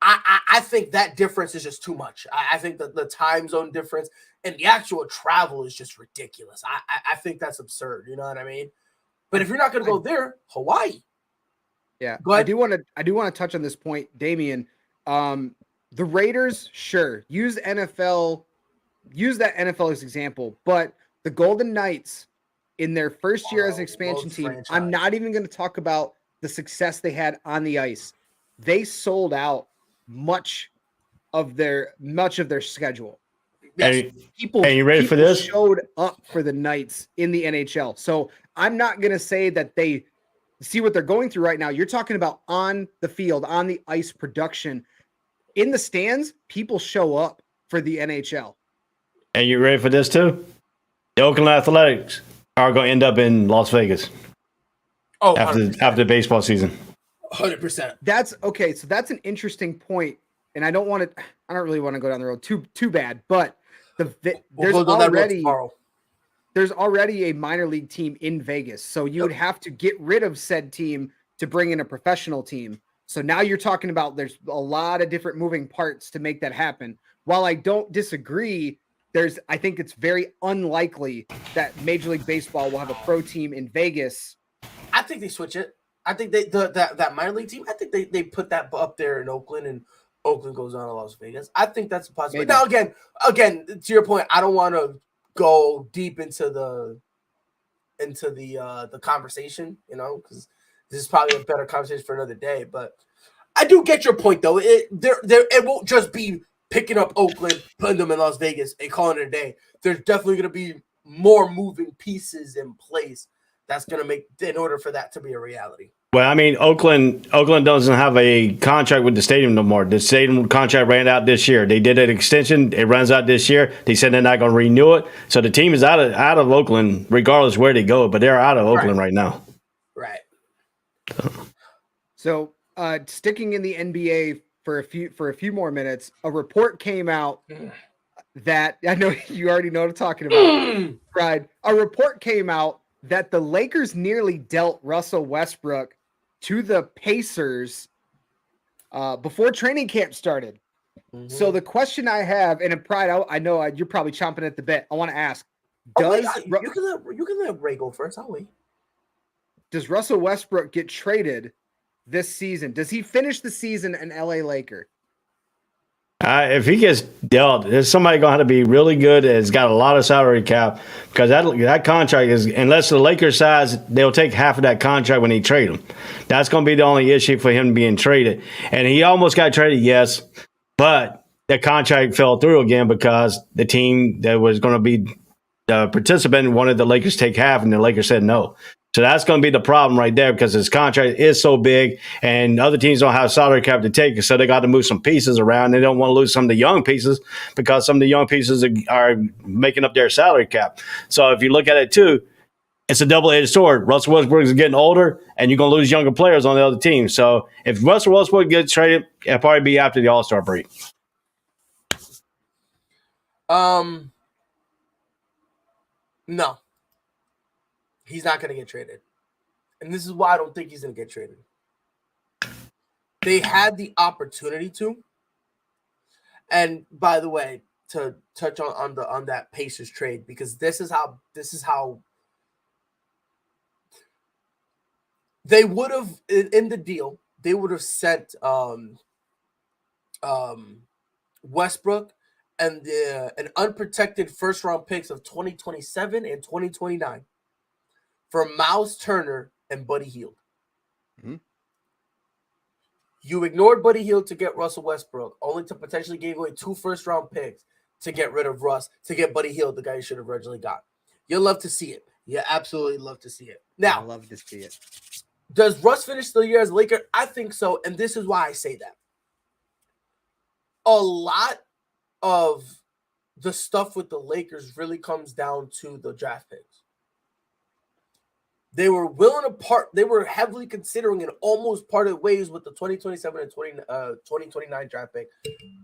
I think that difference is just too much. I think that the time zone difference and the actual travel is just ridiculous. I think that's absurd. You know what I mean? But if you're not going to go there, Hawaii. Yeah, I do want to touch on this point, Damian. The Raiders, sure, use that NFL as example, but the Golden Knights in their first year as an expansion team, franchise. I'm not even going to talk about the success they had on the ice. They sold out much of their schedule. Yes. People, and you ready for this? Showed up for the Knights in the NHL. So I'm not going to say that they see what they're going through right now. You're talking about on the field, on the ice production. In the stands, people show up for the NHL. And you ready for this too? The Oakland Athletics are going to end up in Las Vegas. Oh, after the baseball season. 100%. That's okay. So that's an interesting point, and I don't really want to go down the road too bad. But there's already a minor league team in Vegas, so you would have to get rid of said team to bring in a professional team. So now you're talking about there's a lot of different moving parts to make that happen. While I don't disagree, I think it's very unlikely that Major League Baseball will have a pro team in Vegas. I think they switch it. I think that minor league team, I think they put that up there in Oakland, and Oakland goes on to Las Vegas. I think that's a possibility. Now, again, to your point, I don't want to go deep into the conversation, because this is probably a better conversation for another day. But I do get your point, though. It won't just be picking up Oakland, putting them in Las Vegas, and calling it a day. There's definitely going to be more moving pieces in place that's going to make in order for that to be a reality. Well, I mean, Oakland doesn't have a contract with the stadium no more. The stadium contract ran out this year. They did an extension. It runs out this year. They said they're not going to renew it. So the team is out of Oakland, regardless where they go. But they're out of Oakland right now. Right. So sticking in the NBA for a few more minutes, a report came out that I know you already know what I'm talking about. Right. A report came out that the Lakers nearly dealt Russell Westbrook to the Pacers before training camp started. Mm-hmm. So the question I have, and in pride, I know you're probably chomping at the bit. I want to ask: you can let Ray go first. I'll wait. Does Russell Westbrook get traded this season? Does he finish the season an LA Laker? If he gets dealt, there's somebody going to have to be really good. Has got a lot of salary cap, because that contract is, unless the Lakers size, they'll take half of that contract when they trade him. That's going to be the only issue for him being traded. And he almost got traded, yes, but the contract fell through again because the team that was going to be the participant wanted the Lakers to take half, and the Lakers said no. So that's going to be the problem right there, because his contract is so big and other teams don't have salary cap to take. So they got to move some pieces around. They don't want to lose some of the young pieces, because some of the young pieces are making up their salary cap. So if you look at it too, it's a double-edged sword. Russell Westbrook is getting older, and you're going to lose younger players on the other team. So if Russell Westbrook gets traded, it'll probably be after the All-Star break. No. He's not going to get traded. And this is why I don't think he's going to get traded. They had the opportunity to. And by the way, to touch on that Pacers trade, because this is how they would have, in the deal, they would have sent Westbrook and an unprotected first round picks of 2027 and 2029. For Miles Turner and Buddy Hield. Mm-hmm. You ignored Buddy Hield to get Russell Westbrook, only to potentially give away 2 first-round picks to get rid of Russ, to get Buddy Hield, the guy you should have originally got. You'll love to see it. You absolutely love to see it. Now, I love to see it. Does Russ finish the year as a Laker? I think so, and this is why I say that. A lot of the stuff with the Lakers really comes down to the draft picks. They were they were heavily considering and almost parted ways with the 2027 and 2029 draft pick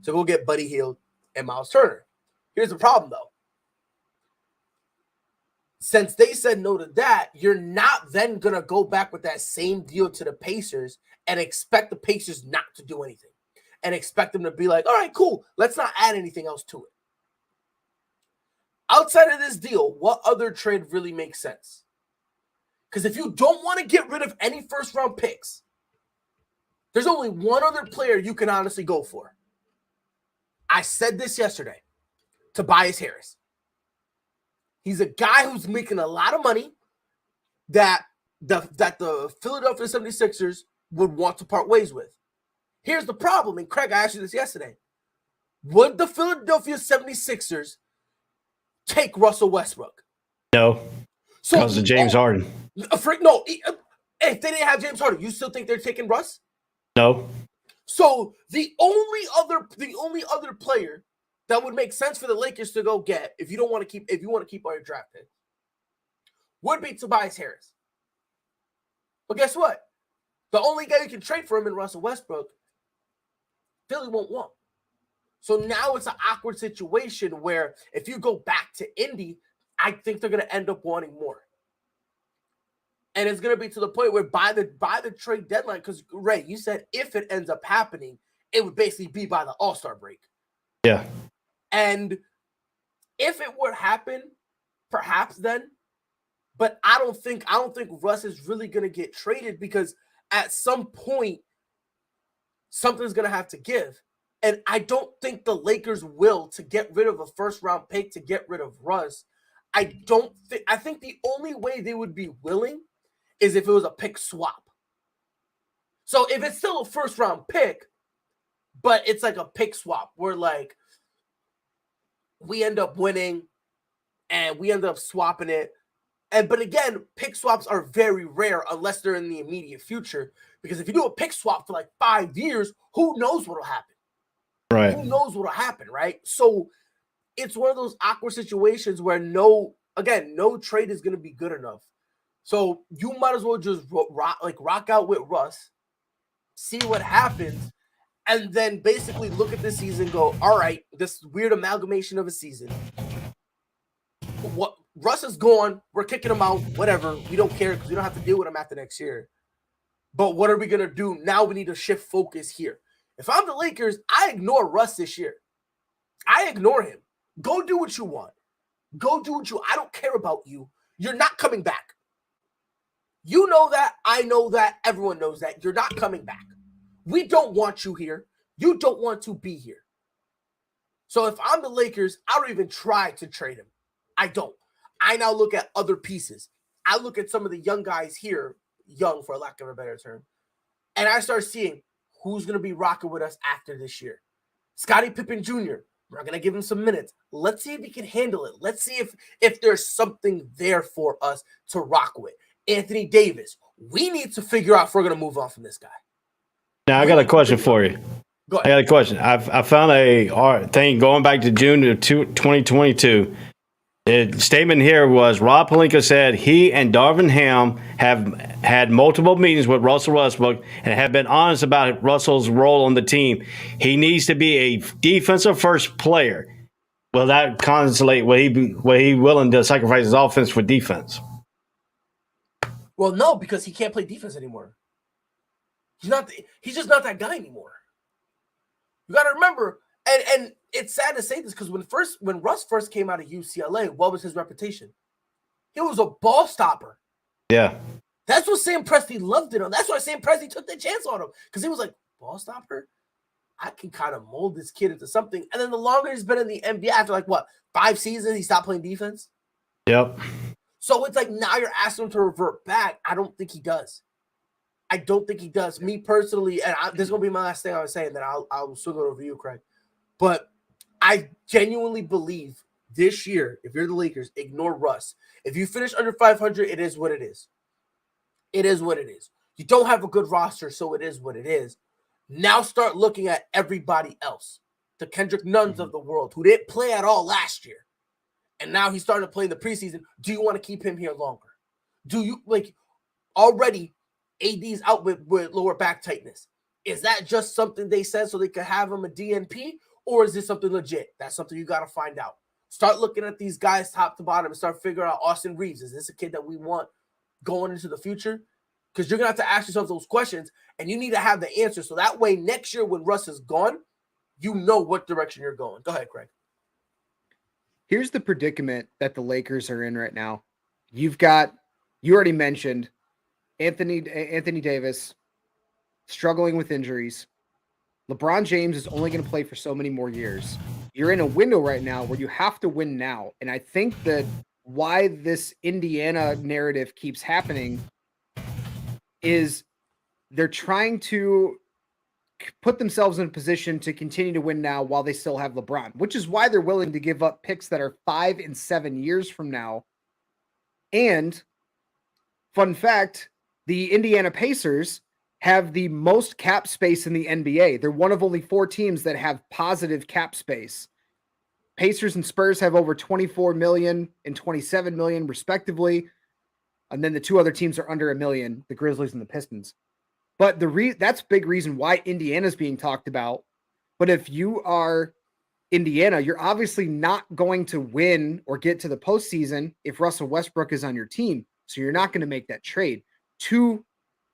to go get Buddy Hield and Miles Turner. Here's the problem, though. Since they said no to that, you're not then going to go back with that same deal to the Pacers and expect the Pacers not to do anything and expect them to be like, all right, cool, let's not add anything else to it. Outside of this deal, what other trade really makes sense? Because if you don't want to get rid of any first-round picks, there's only one other player you can honestly go for. I said this yesterday. Tobias Harris. He's a guy who's making a lot of money that the Philadelphia 76ers would want to part ways with. Here's the problem, and Craig, I asked you this yesterday. Would the Philadelphia 76ers take Russell Westbrook? No, So because of James Harden. If they didn't have James Harden, you still think they're taking Russ? No. So the only other player that would make sense for the Lakers to go get, if you want to keep all your draft picks, would be Tobias Harris. But guess what? The only guy you can trade for him in Russell Westbrook, Philly won't want. So now it's an awkward situation where if you go back to Indy, I think they're going to end up wanting more. And it's going to be to the point where by the trade deadline, because Ray, you said if it ends up happening, it would basically be by the All-Star break. Yeah. And if it would happen, perhaps then. But I don't think Russ is really going to get traded because at some point, something's going to have to give. And I don't think the Lakers will to get rid of a first-round pick to get rid of Russ. I think the only way they would be willing is if it was a pick swap. So if it's still a first-round pick, but it's like a pick swap where like we end up winning and we end up swapping it. But again, pick swaps are very rare unless they're in the immediate future. Because if you do a pick swap for like 5 years, who knows what'll happen? Right. Who knows what'll happen, right? So it's one of those awkward situations where no trade is going to be good enough. So you might as well just rock out with Russ, see what happens, and then basically look at this season and go, all right, this weird amalgamation of a season. What Russ is gone, we're kicking him out, whatever. We don't care because we don't have to deal with him after next year. But what are we going to do? Now we need to shift focus here. If I'm the Lakers, I ignore Russ this year. I ignore him. Go do what you want. I don't care about you. You're not coming back. You know that. I know that. Everyone knows that. You're not coming back. We don't want you here. You don't want to be here. So if I'm the Lakers, I don't even try to trade him. I don't. I now look at other pieces. I look at some of the young guys here, young for lack of a better term, and I start seeing who's going to be rocking with us after this year. Scottie Pippen Jr., we're going to give him some minutes. Let's see if he can handle it. Let's see if there's something there for us to rock with. Anthony Davis, we need to figure out if we're going to move on from this guy. Now, I got a question for you. Go ahead. I got a question. I found a thing going back to June of 2022. The statement here was Rob Pelinka said he and Darvin Ham have had multiple meetings with Russell Westbrook and have been honest about Russell's role on the team. He needs to be a defensive first player. Will that consolate? Will he willing to sacrifice his offense for defense? Well, no, because he can't play defense anymore. He's just not that guy anymore. You got to remember, and it's sad to say this because when Russ first came out of UCLA, what was his reputation? He was a ball stopper. Yeah. That's what Sam Presti loved it on. That's why Sam Presti took the chance on him because he was like, ball stopper? I can kind of mold this kid into something. And then the longer he's been in the NBA, after 5 seasons, he stopped playing defense. Yep. So it's like now you're asking him to revert back. I don't think he does. Me personally, and this is going to be my last thing I was saying, then I'll swing it over you, Craig. But I genuinely believe this year, if you're the Lakers, ignore Russ. If you finish under 500, it is what it is. It is what it is. You don't have a good roster, so it is what it is. Now start looking at everybody else. The Kendrick Nuns of the world, who didn't play at all last year. And now he's starting to play in the preseason. Do you want to keep him here longer? Do you, already AD's out with lower back tightness? Is that just something they said so they could have him a DNP? Or is this something legit? That's something you got to find out. Start looking at these guys top to bottom and start figuring out Austin Reeves. Is this a kid that we want going into the future? Because you're going to have to ask yourself those questions, and you need to have the answer. So that way, next year when Russ is gone, you know what direction you're going. Go ahead, Craig. Here's the predicament that the Lakers are in right now. You already mentioned Anthony Davis struggling with injuries. LeBron James is only going to play for so many more years. You're in a window right now where you have to win now. And I think that why this Indiana narrative keeps happening is they're trying to put themselves in a position to continue to win now while they still have LeBron, which is why they're willing to give up picks that are 5 and 7 years from now. And fun fact, the Indiana Pacers have the most cap space in the NBA. They're one of only 4 teams that have positive cap space. Pacers and Spurs have over 24 million and 27 million respectively. And then the 2 other teams are under $1 million, the Grizzlies and the Pistons. But that's a big reason why Indiana's being talked about. But if you are Indiana, you're obviously not going to win or get to the postseason if Russell Westbrook is on your team. So you're not going to make that trade. 2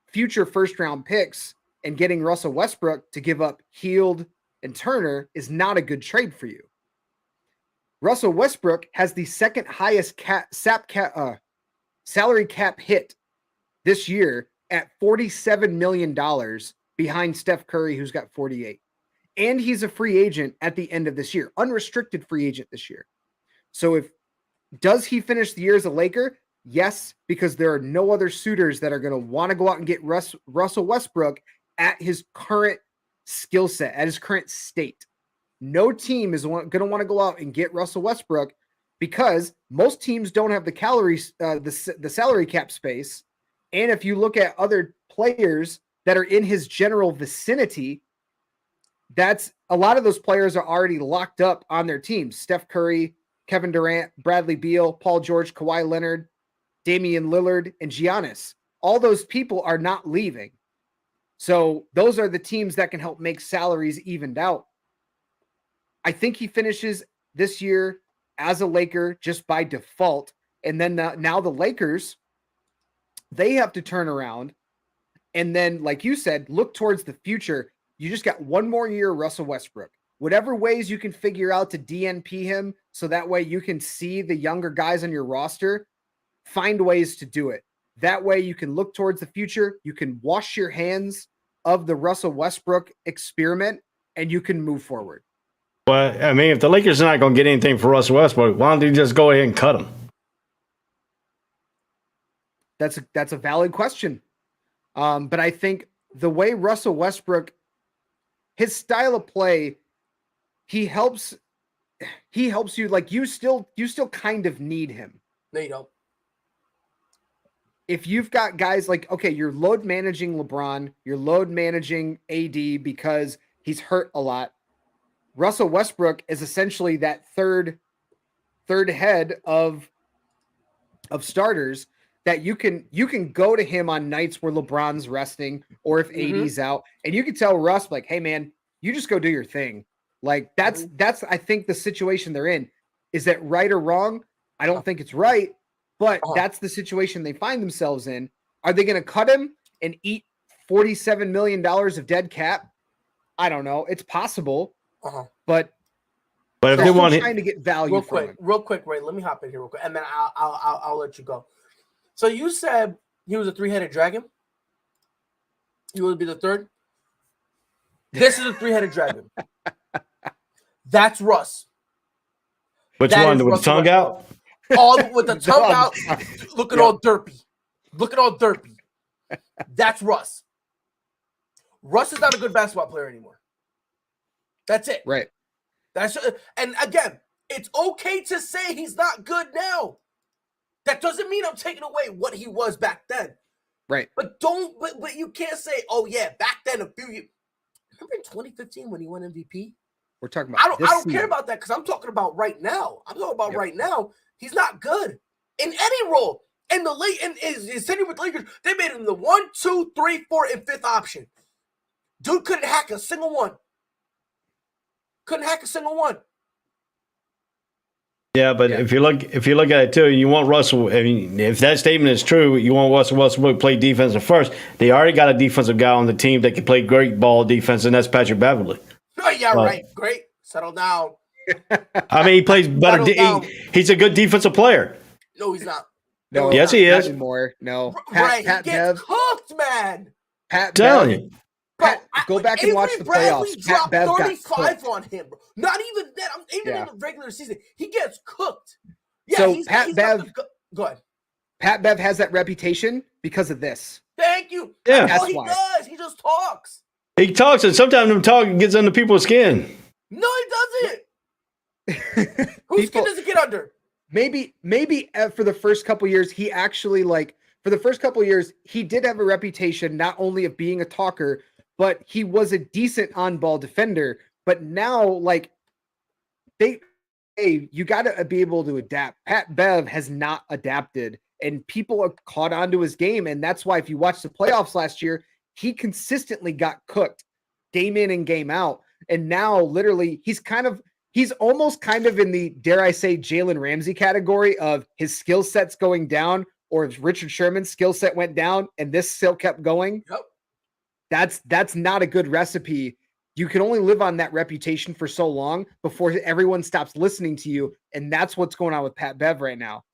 future first-round picks and getting Russell Westbrook to give up Hield and Turner is not a good trade for you. Russell Westbrook has the second highest salary cap hit this year at $47 million behind Steph Curry, who's got 48. And he's a free agent at the end of this year, unrestricted free agent this year. So does he finish the year as a Laker? Yes, because there are no other suitors that are going to want to go out and get Russell Westbrook at his current skill set, at his current state. No team is going to want to go out and get Russell Westbrook because most teams don't have the salary cap space. And if you look at other players that are in his general vicinity, that's a lot of those players are already locked up on their teams. Steph Curry, Kevin Durant, Bradley Beal, Paul George, Kawhi Leonard, Damian Lillard, and Giannis. All those people are not leaving. So those are the teams that can help make salaries evened out. I think he finishes this year as a Laker just by default. And then now the Lakers, they have to turn around. And then, like you said, look towards the future. You just got 1 more year of Russell Westbrook. Whatever ways you can figure out to DNP him so that way you can see the younger guys on your roster, find ways to do it. That way you can look towards the future. You can wash your hands of the Russell Westbrook experiment and you can move forward. Well, I mean, if the Lakers are not going to get anything for Russell Westbrook, why don't they just go ahead and cut him? That's a valid question. But I think the way Russell Westbrook, his style of play, he helps you. Like you still kind of need him. No, you don't. If you've got guys like, okay, you're load managing LeBron, you're load managing AD because he's hurt a lot. Russell Westbrook is essentially that third head of starters that you can go to him on nights where LeBron's resting or if AD's out, and you can tell Russ like, hey man, you just go do your thing. Like that's I think the situation they're in. Is that right or wrong? I don't think it's right, but that's the situation they find themselves in. Are they going to cut him and eat $47 million of dead cap? I don't know. It's possible, but if they want trying to get value real quick, Ray, let me hop in here real quick, and then I'll let you go. So you said he was a 3-headed dragon. He would be the third. This is a 3-headed dragon. That's Russ. Which one? With the tongue out? All with the tongue out, looking all derpy. Looking all derpy. That's Russ. Russ is not a good basketball player anymore. That's it. Right. And again, it's okay to say he's not good now. That doesn't mean I'm taking away what he was back then. Right. But you can't say, oh yeah, back then a few years. Remember in 2015 when he won MVP? We're talking about I don't care about that because I'm talking about right now. I'm talking about right now. He's not good in any role. In the late and is sitting with Lakers, they made him the 1, 2, 3, 4, and 5th option. Dude couldn't hack a single one. Yeah, but if you look at it too, you want Russell. I mean, if that statement is true, you want Russell Westbrook to play defensive first. They already got a defensive guy on the team that can play great ball defense, and that's Patrick Beverley. Oh yeah, right. Great. Settle down. I mean, he plays better. He's a good defensive player. No, he's not. No, yes, he is. Anymore. No, Pat he gets cooked, man. Pat telling you. Go back and watch the playoffs. Pat Bev 35 on him, bro. Not even that. Even in the regular season, he gets cooked. Yeah, so Pat Bev. Go ahead. Pat Bev has that reputation because of this. Thank you. Yeah, that's all he does. He just talks. He talks, and sometimes him talking gets under people's skin. No, he doesn't. Whose skin does it get under? Maybe for the first couple years, he actually for the first couple years, he did have a reputation not only of being a talker, but he was a decent on-ball defender. But now, you got to be able to adapt. Pat Bev has not adapted, and people are caught onto his game. And that's why if you watch the playoffs last year, he consistently got cooked game in and game out. And now literally he's almost kind of in the, dare I say, Jalen Ramsey category of his skill set's going down, or if Richard Sherman's skill set went down and this still kept going. Yep. That's not a good recipe. You can only live on that reputation for so long before everyone stops listening to you. And that's what's going on with Pat Bev right now.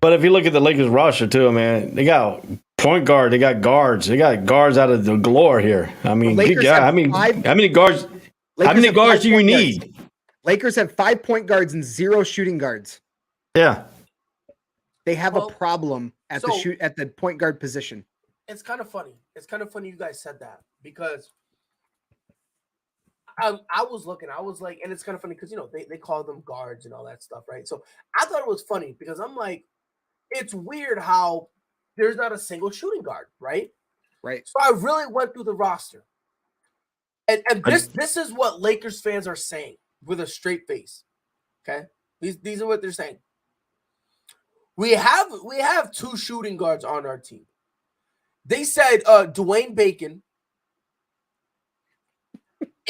But if you look at the Lakers roster too, man, they got point guard, they got guards out of the galore here. I mean, good God, how many guards? How many guards do you need? Lakers have 5 point guards and 0 shooting guards. Yeah, they have a problem at the point guard position. It's kind of funny. It's kind of funny you guys said that, because I was looking. I was like, and it's kind of funny because they call them guards and all that stuff, right? So I thought it was funny because I'm like, it's weird how there's not a single shooting guard, right? Right. So I really went through the roster, and this is what Lakers fans are saying with a straight face. Okay, these are what they're saying. We have 2 shooting guards on our team. They said Dwayne Bacon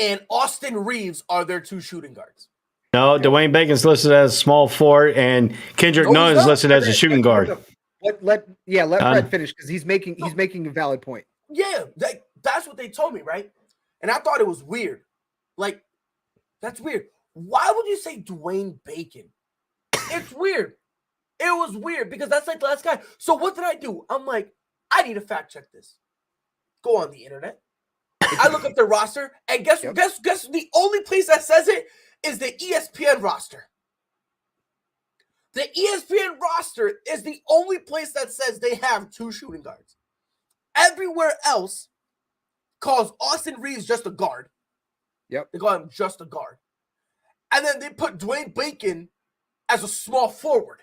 and Austin Reeves are their 2 shooting guards. No, Dwayne Bacon's listed as small forward, and Kendrick Nunn is listed as a shooting guard. Let Brett finish, because he's making a valid point. Yeah, that's what they told me, right? And I thought it was weird. Like, that's weird. Why would you say Dwayne Bacon? It's weird. It was weird because that's like the last guy. So what did I do? I'm like, I need to fact check this. Go on the internet. I look up their roster, and guess the only place that says it is the ESPN roster. The ESPN roster is the only place that says they have 2 shooting guards. Everywhere else calls Austin Reeves just a guard. Yep. They call him just a guard. And then they put Dwayne Bacon as a small forward.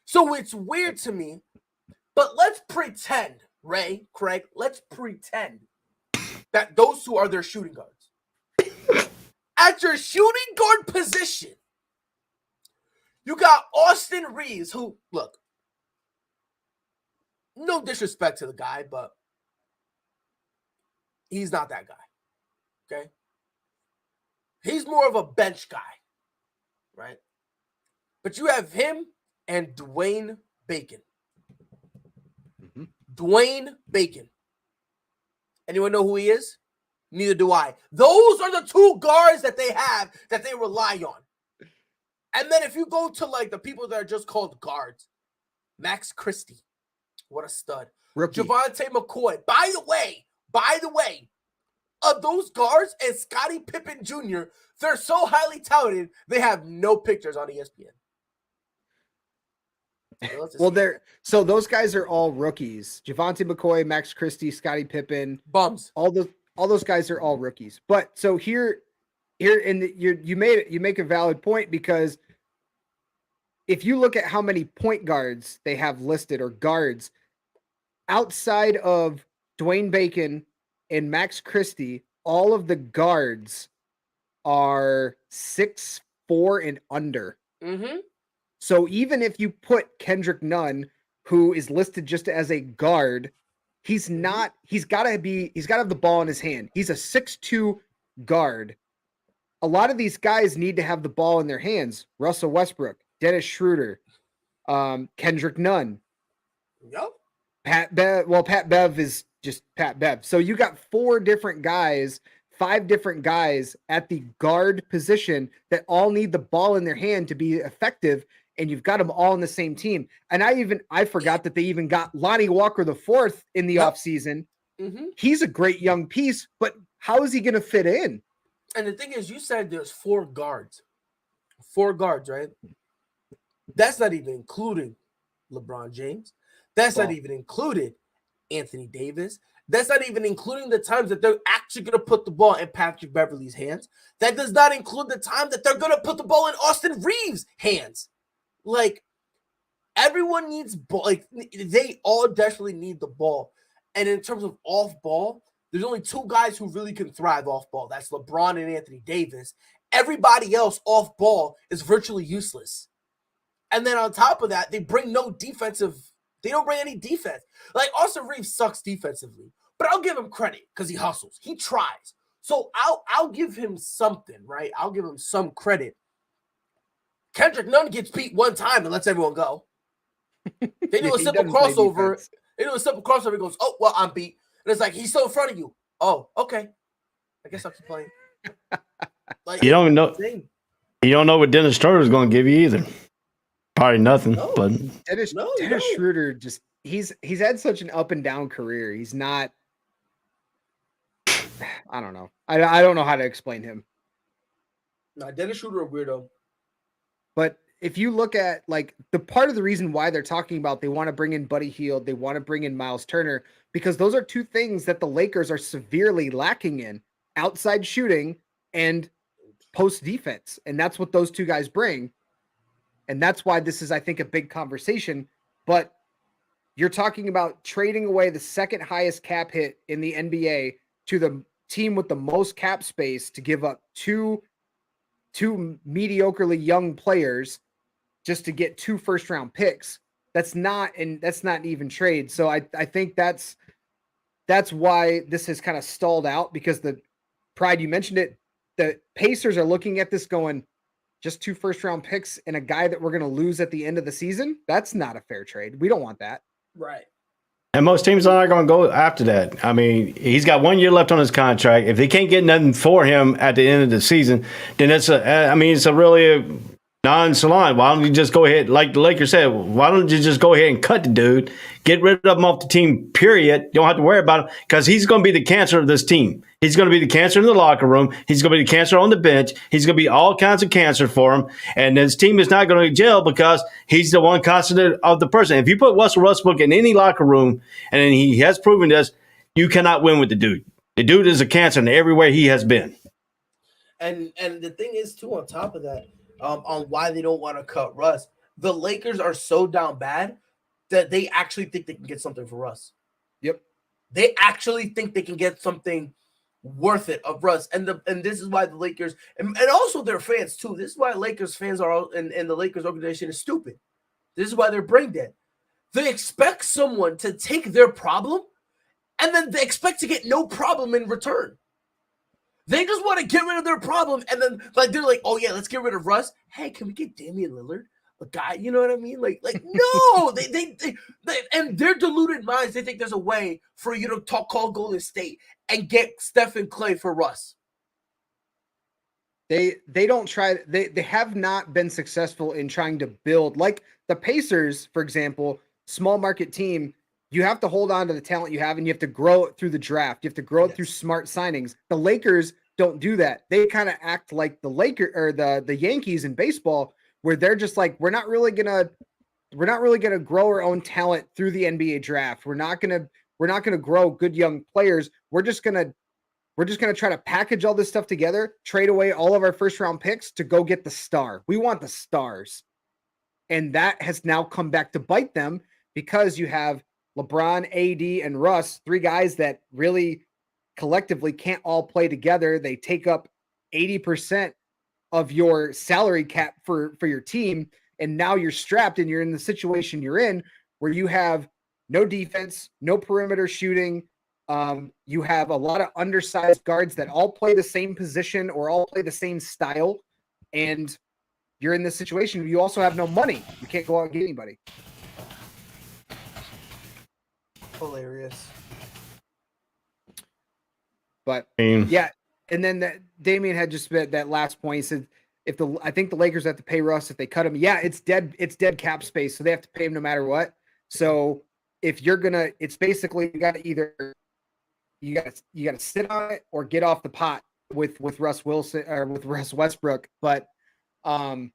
So it's weird to me, but let's pretend, Ray, Craig, let's pretend that those 2 are their shooting guards. At your shooting guard position, you got Austin Reeves, who, look, no disrespect to the guy, but he's not that guy, okay? He's more of a bench guy, right? But you have him and Dwayne Bacon. Mm-hmm. Dwayne Bacon. Anyone know who he is? Neither do I. Those are the 2 guards that they have that they rely on. And then if you go to like the people that are just called guards, Max Christie, what a stud. Rookie. Javante McCoy. By the way, of those guards and Scottie Pippen Jr., they're so highly touted, they have no pictures on ESPN. Well, those guys are all rookies. Javante McCoy, Max Christie, Scottie Pippen, bums. All those guys are all rookies. But so here, and you make a valid point, because if you look at how many point guards they have listed, or guards, outside of Dwayne Bacon and Max Christie, all of the guards are 6'4" and under. Mm-hmm. So even if you put Kendrick Nunn, who is listed just as a guard, he's not. He's got to have the ball in his hand. He's a 6'2" guard. A lot of these guys need to have the ball in their hands. Russell Westbrook, Dennis Schroeder, Kendrick Nunn. Yep. Pat Bev. Well, Pat Bev is just Pat Bev. So you got 5 different guys at the guard position that all need the ball in their hand to be effective, and you've got them all in the same team. And I forgot that they even got Lonnie Walker IV in the offseason. Mm-hmm. He's a great young piece, but how is he going to fit in? And the thing is, you said there's 4 guards. 4 guards, right? That's not even including LeBron James. That's not even included Anthony Davis. That's not even including the times that they're actually going to put the ball in Patrick Beverley's hands. That does not include the time that they're going to put the ball in Austin Reeves' hands. Like, everyone needs ball. Like, they all desperately need the ball. And in terms of off ball, there's only two guys who really can thrive off ball. That's LeBron and Anthony Davis. Everybody else off ball is virtually useless. And then on top of that, they bring no defensive. They don't bring any defense. Like, Austin Reeves sucks defensively, but I'll give him credit because he hustles. He tries. So I'll give him something, right? I'll give him some credit. Kendrick Nunn gets beat one time and lets everyone go. They do a simple crossover. They do a simple crossover. He goes, oh, well, I'm beat. And it's like, he's still in front of you. Oh, okay. I guess I'll keep playing. Like, you don't know. You don't know what Dennis Schroeder is going to give you either. Probably nothing. No. But Dennis Schroeder just he's had such an up and down career. He's not. I don't know. I don't know how to explain him. Nah, Dennis Schroeder a weirdo. But if you look at like the part of the reason why they're talking about they want to bring in Buddy Hield, they want to bring in Miles Turner, because those are two things that the Lakers are severely lacking in: outside shooting and post defense. And that's what those two guys bring. And that's why this is, I think, a big conversation. But you're talking about trading away the second highest cap hit in the NBA to the team with the most cap space to give up two mediocrely young players just to get 2 first-round picks. That's not even trade. So I think that's why this has kind of stalled out, because the Pride, you mentioned it, the Pacers are looking at this going, just 2 first-round picks and a guy that we're going to lose at the end of the season? That's not a fair trade. We don't want that. Right. And most teams are not going to go after that. I mean, he's got 1 year left on his contract. If they can't get nothing for him at the end of the season, then it's a really non-salon. Why don't you just go ahead, like the Lakers said, why don't you just go ahead and cut the dude, get rid of him off the team, period. You don't have to worry about him, because he's going to be the cancer of this team. He's going to be the cancer in the locker room. He's going to be the cancer on the bench. He's going to be all kinds of cancer for him. And his team is not going to gel because he's the one constant of the person. If you put Russell Westbrook in any locker room, and he has proven this, you cannot win with the dude. The dude is a cancer in every way he has been. And the thing is, too, on top of that, on why they don't want to cut Russ, the Lakers are so down bad that they actually think they can get something for Russ. Yep. They actually think they can get something worth it of Russ. And this is why the Lakers, and also their fans too, this is why Lakers fans are all, and the Lakers organization is stupid. This is why they're brain dead. They expect someone to take their problem, and then they expect to get no problem in return. They just want to get rid of their problem, and then they're like, oh yeah, let's get rid of Russ. Hey, can we get Damian Lillard? A guy, you know what I mean? Like no, they and their deluded minds, they think there's a way for you to call Golden State and get Stephen Clay for Russ. They don't try. They have not been successful in trying to build, like the Pacers, for example, small market team. You have to hold on to the talent you have, and you have to grow it through the draft. You have to grow it through smart signings. The Lakers don't do that. They kind of act like the Lakers or the Yankees in baseball, where they're just like, we're not really gonna grow our own talent through the NBA draft. We're not gonna grow good young players. We're just gonna try to package all this stuff together, trade away all of our first round picks to go get the star. We want the stars. And that has now come back to bite them, because you have LeBron, AD, and Russ, 3 guys that really collectively can't all play together. They take up 80% of your salary cap for your team. And now you're strapped, and you're in the situation you're in where you have no defense, no perimeter shooting. You have a lot of undersized guards that all play the same position or all play the same style. And you're in this situation where you also have no money. You can't go out and get anybody. Hilarious. But yeah, and then Damian had just said that last point. He said, I think the Lakers have to pay Russ if they cut him. Yeah, it's dead cap space, so they have to pay him no matter what. So if you're gonna, it's basically you got to sit on it or get off the pot with Russ Wilson or with Russ Westbrook. But I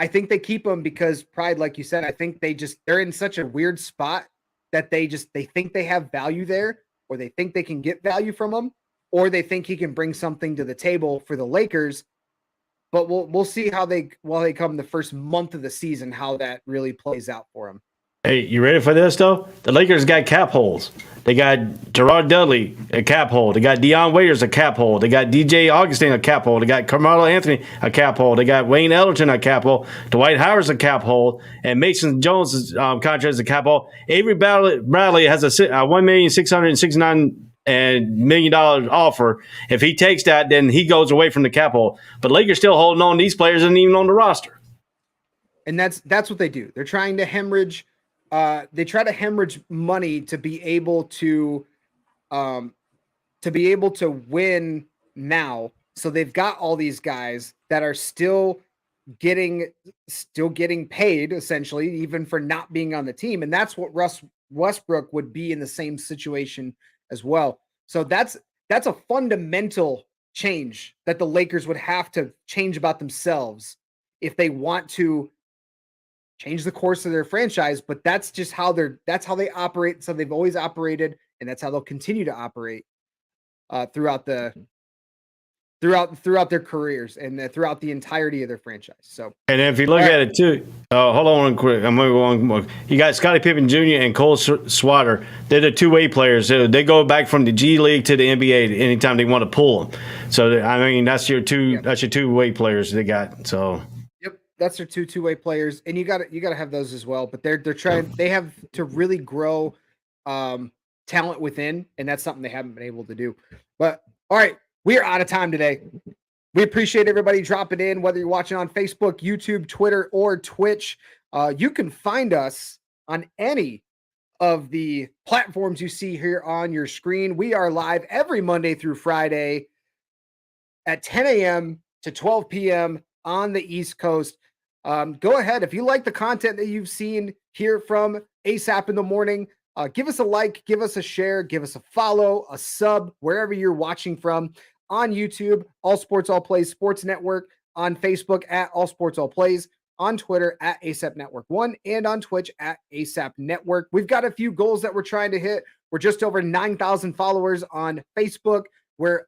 think they keep him because Pride, like you said, I think they're in such a weird spot that they think they have value there, or they think they can get value from him, or they think he can bring something to the table for the Lakers. But we'll see while they come the first month of the season, how that really plays out for him. Hey, you ready for this, though? The Lakers got cap holes. They got Gerard Dudley, a cap hole. They got Deion Waiters, a cap hole. They got DJ Augustine, a cap hole. They got Carmelo Anthony, a cap hole. They got Wayne Ellington, a cap hole. Dwight Howard's a cap hole. And Mason Jones' contract is a cap hole. Avery Bradley has a $1,669,000 offer. If he takes that, then he goes away from the cap hole. But Lakers still holding on. These players aren't even on the roster. And that's what they do. They're trying to hemorrhage. They try to hemorrhage money to be able to win now. So they've got all these guys that are still getting paid, essentially, even for not being on the team. And that's what Westbrook would be in the same situation as well. So that's a fundamental change that the Lakers would have to change about themselves if they want to change the course of their franchise. But that's just how they operate. So they've always operated, and that's how they'll continue to operate throughout their careers and throughout the entirety of their franchise. So, and if you look at it too, hold on one quick. I'm going to go on more. You got Scottie Pippen Jr. and Cole Swatter. They're the two-way players. They go back from the G League to the NBA anytime they want to pull them. So I mean, that's your two-way players they got. So. That's their two-way players, and you got to have those as well. But they're trying. They have to really grow talent within, and that's something they haven't been able to do. But all right, we are out of time today. We appreciate everybody dropping in, whether you're watching on Facebook, YouTube, Twitter, or Twitch. You can find us on any of the platforms you see here on your screen. We are live every Monday through Friday at 10 a.m. to 12 p.m. on the East Coast. Go ahead. If you like the content that you've seen here from ASAP in the morning, give us a like, give us a share, give us a follow, a sub, wherever you're watching from. On YouTube, All Sports All Plays Sports Network. On Facebook at All Sports All Plays. On Twitter at ASAP Network 1. And on Twitch at ASAP Network. We've got a few goals that we're trying to hit. We're just over 9,000 followers on Facebook. We're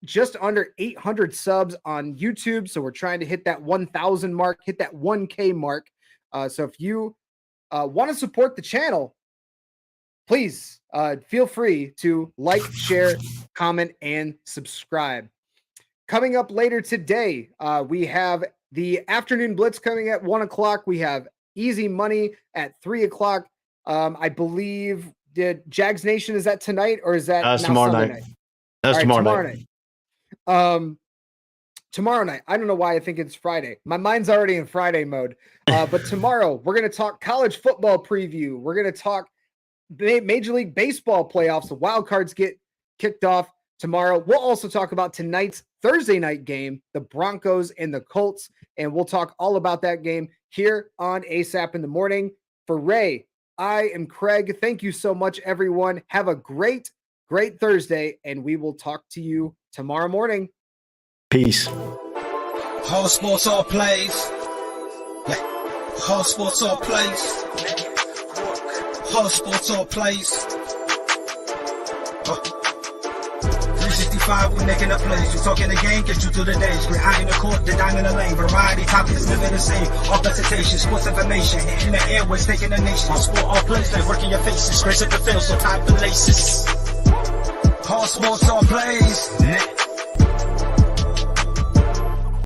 just under 800 subs on YouTube. So we're trying to hit that 1,000 mark, hit that 1K mark. So if you want to support the channel, please feel free to like, share, comment, and subscribe. Coming up later today, we have the afternoon blitz coming at 1 o'clock. We have easy money at 3 o'clock. I believe Jags Nation, is that tonight or is that tomorrow night? That's tomorrow night. Tomorrow night. I don't know why I think it's Friday. My mind's already in Friday mode. But tomorrow we're going to talk college football preview. We're going to talk Major League Baseball playoffs. The wild cards get kicked off tomorrow. We'll also talk about tonight's Thursday night game, the Broncos and the Colts. And we'll talk all about that game here on ASAP in the morning. For Ray, I am Craig. Thank you so much, everyone. Have a great Thursday, and we will talk to you tomorrow morning. Peace. All sports, all plays. All sports, all plays. All sports, all plays. 365, we making a plays. You talking the game, get you through the days. We're high in the court, the dime in the lane. Variety topics living the same. All presentation, sports information. In the airways, taking the nation. All sport, all plays, they working your faces. Grace at the field, so tie the laces. All sports, all plays.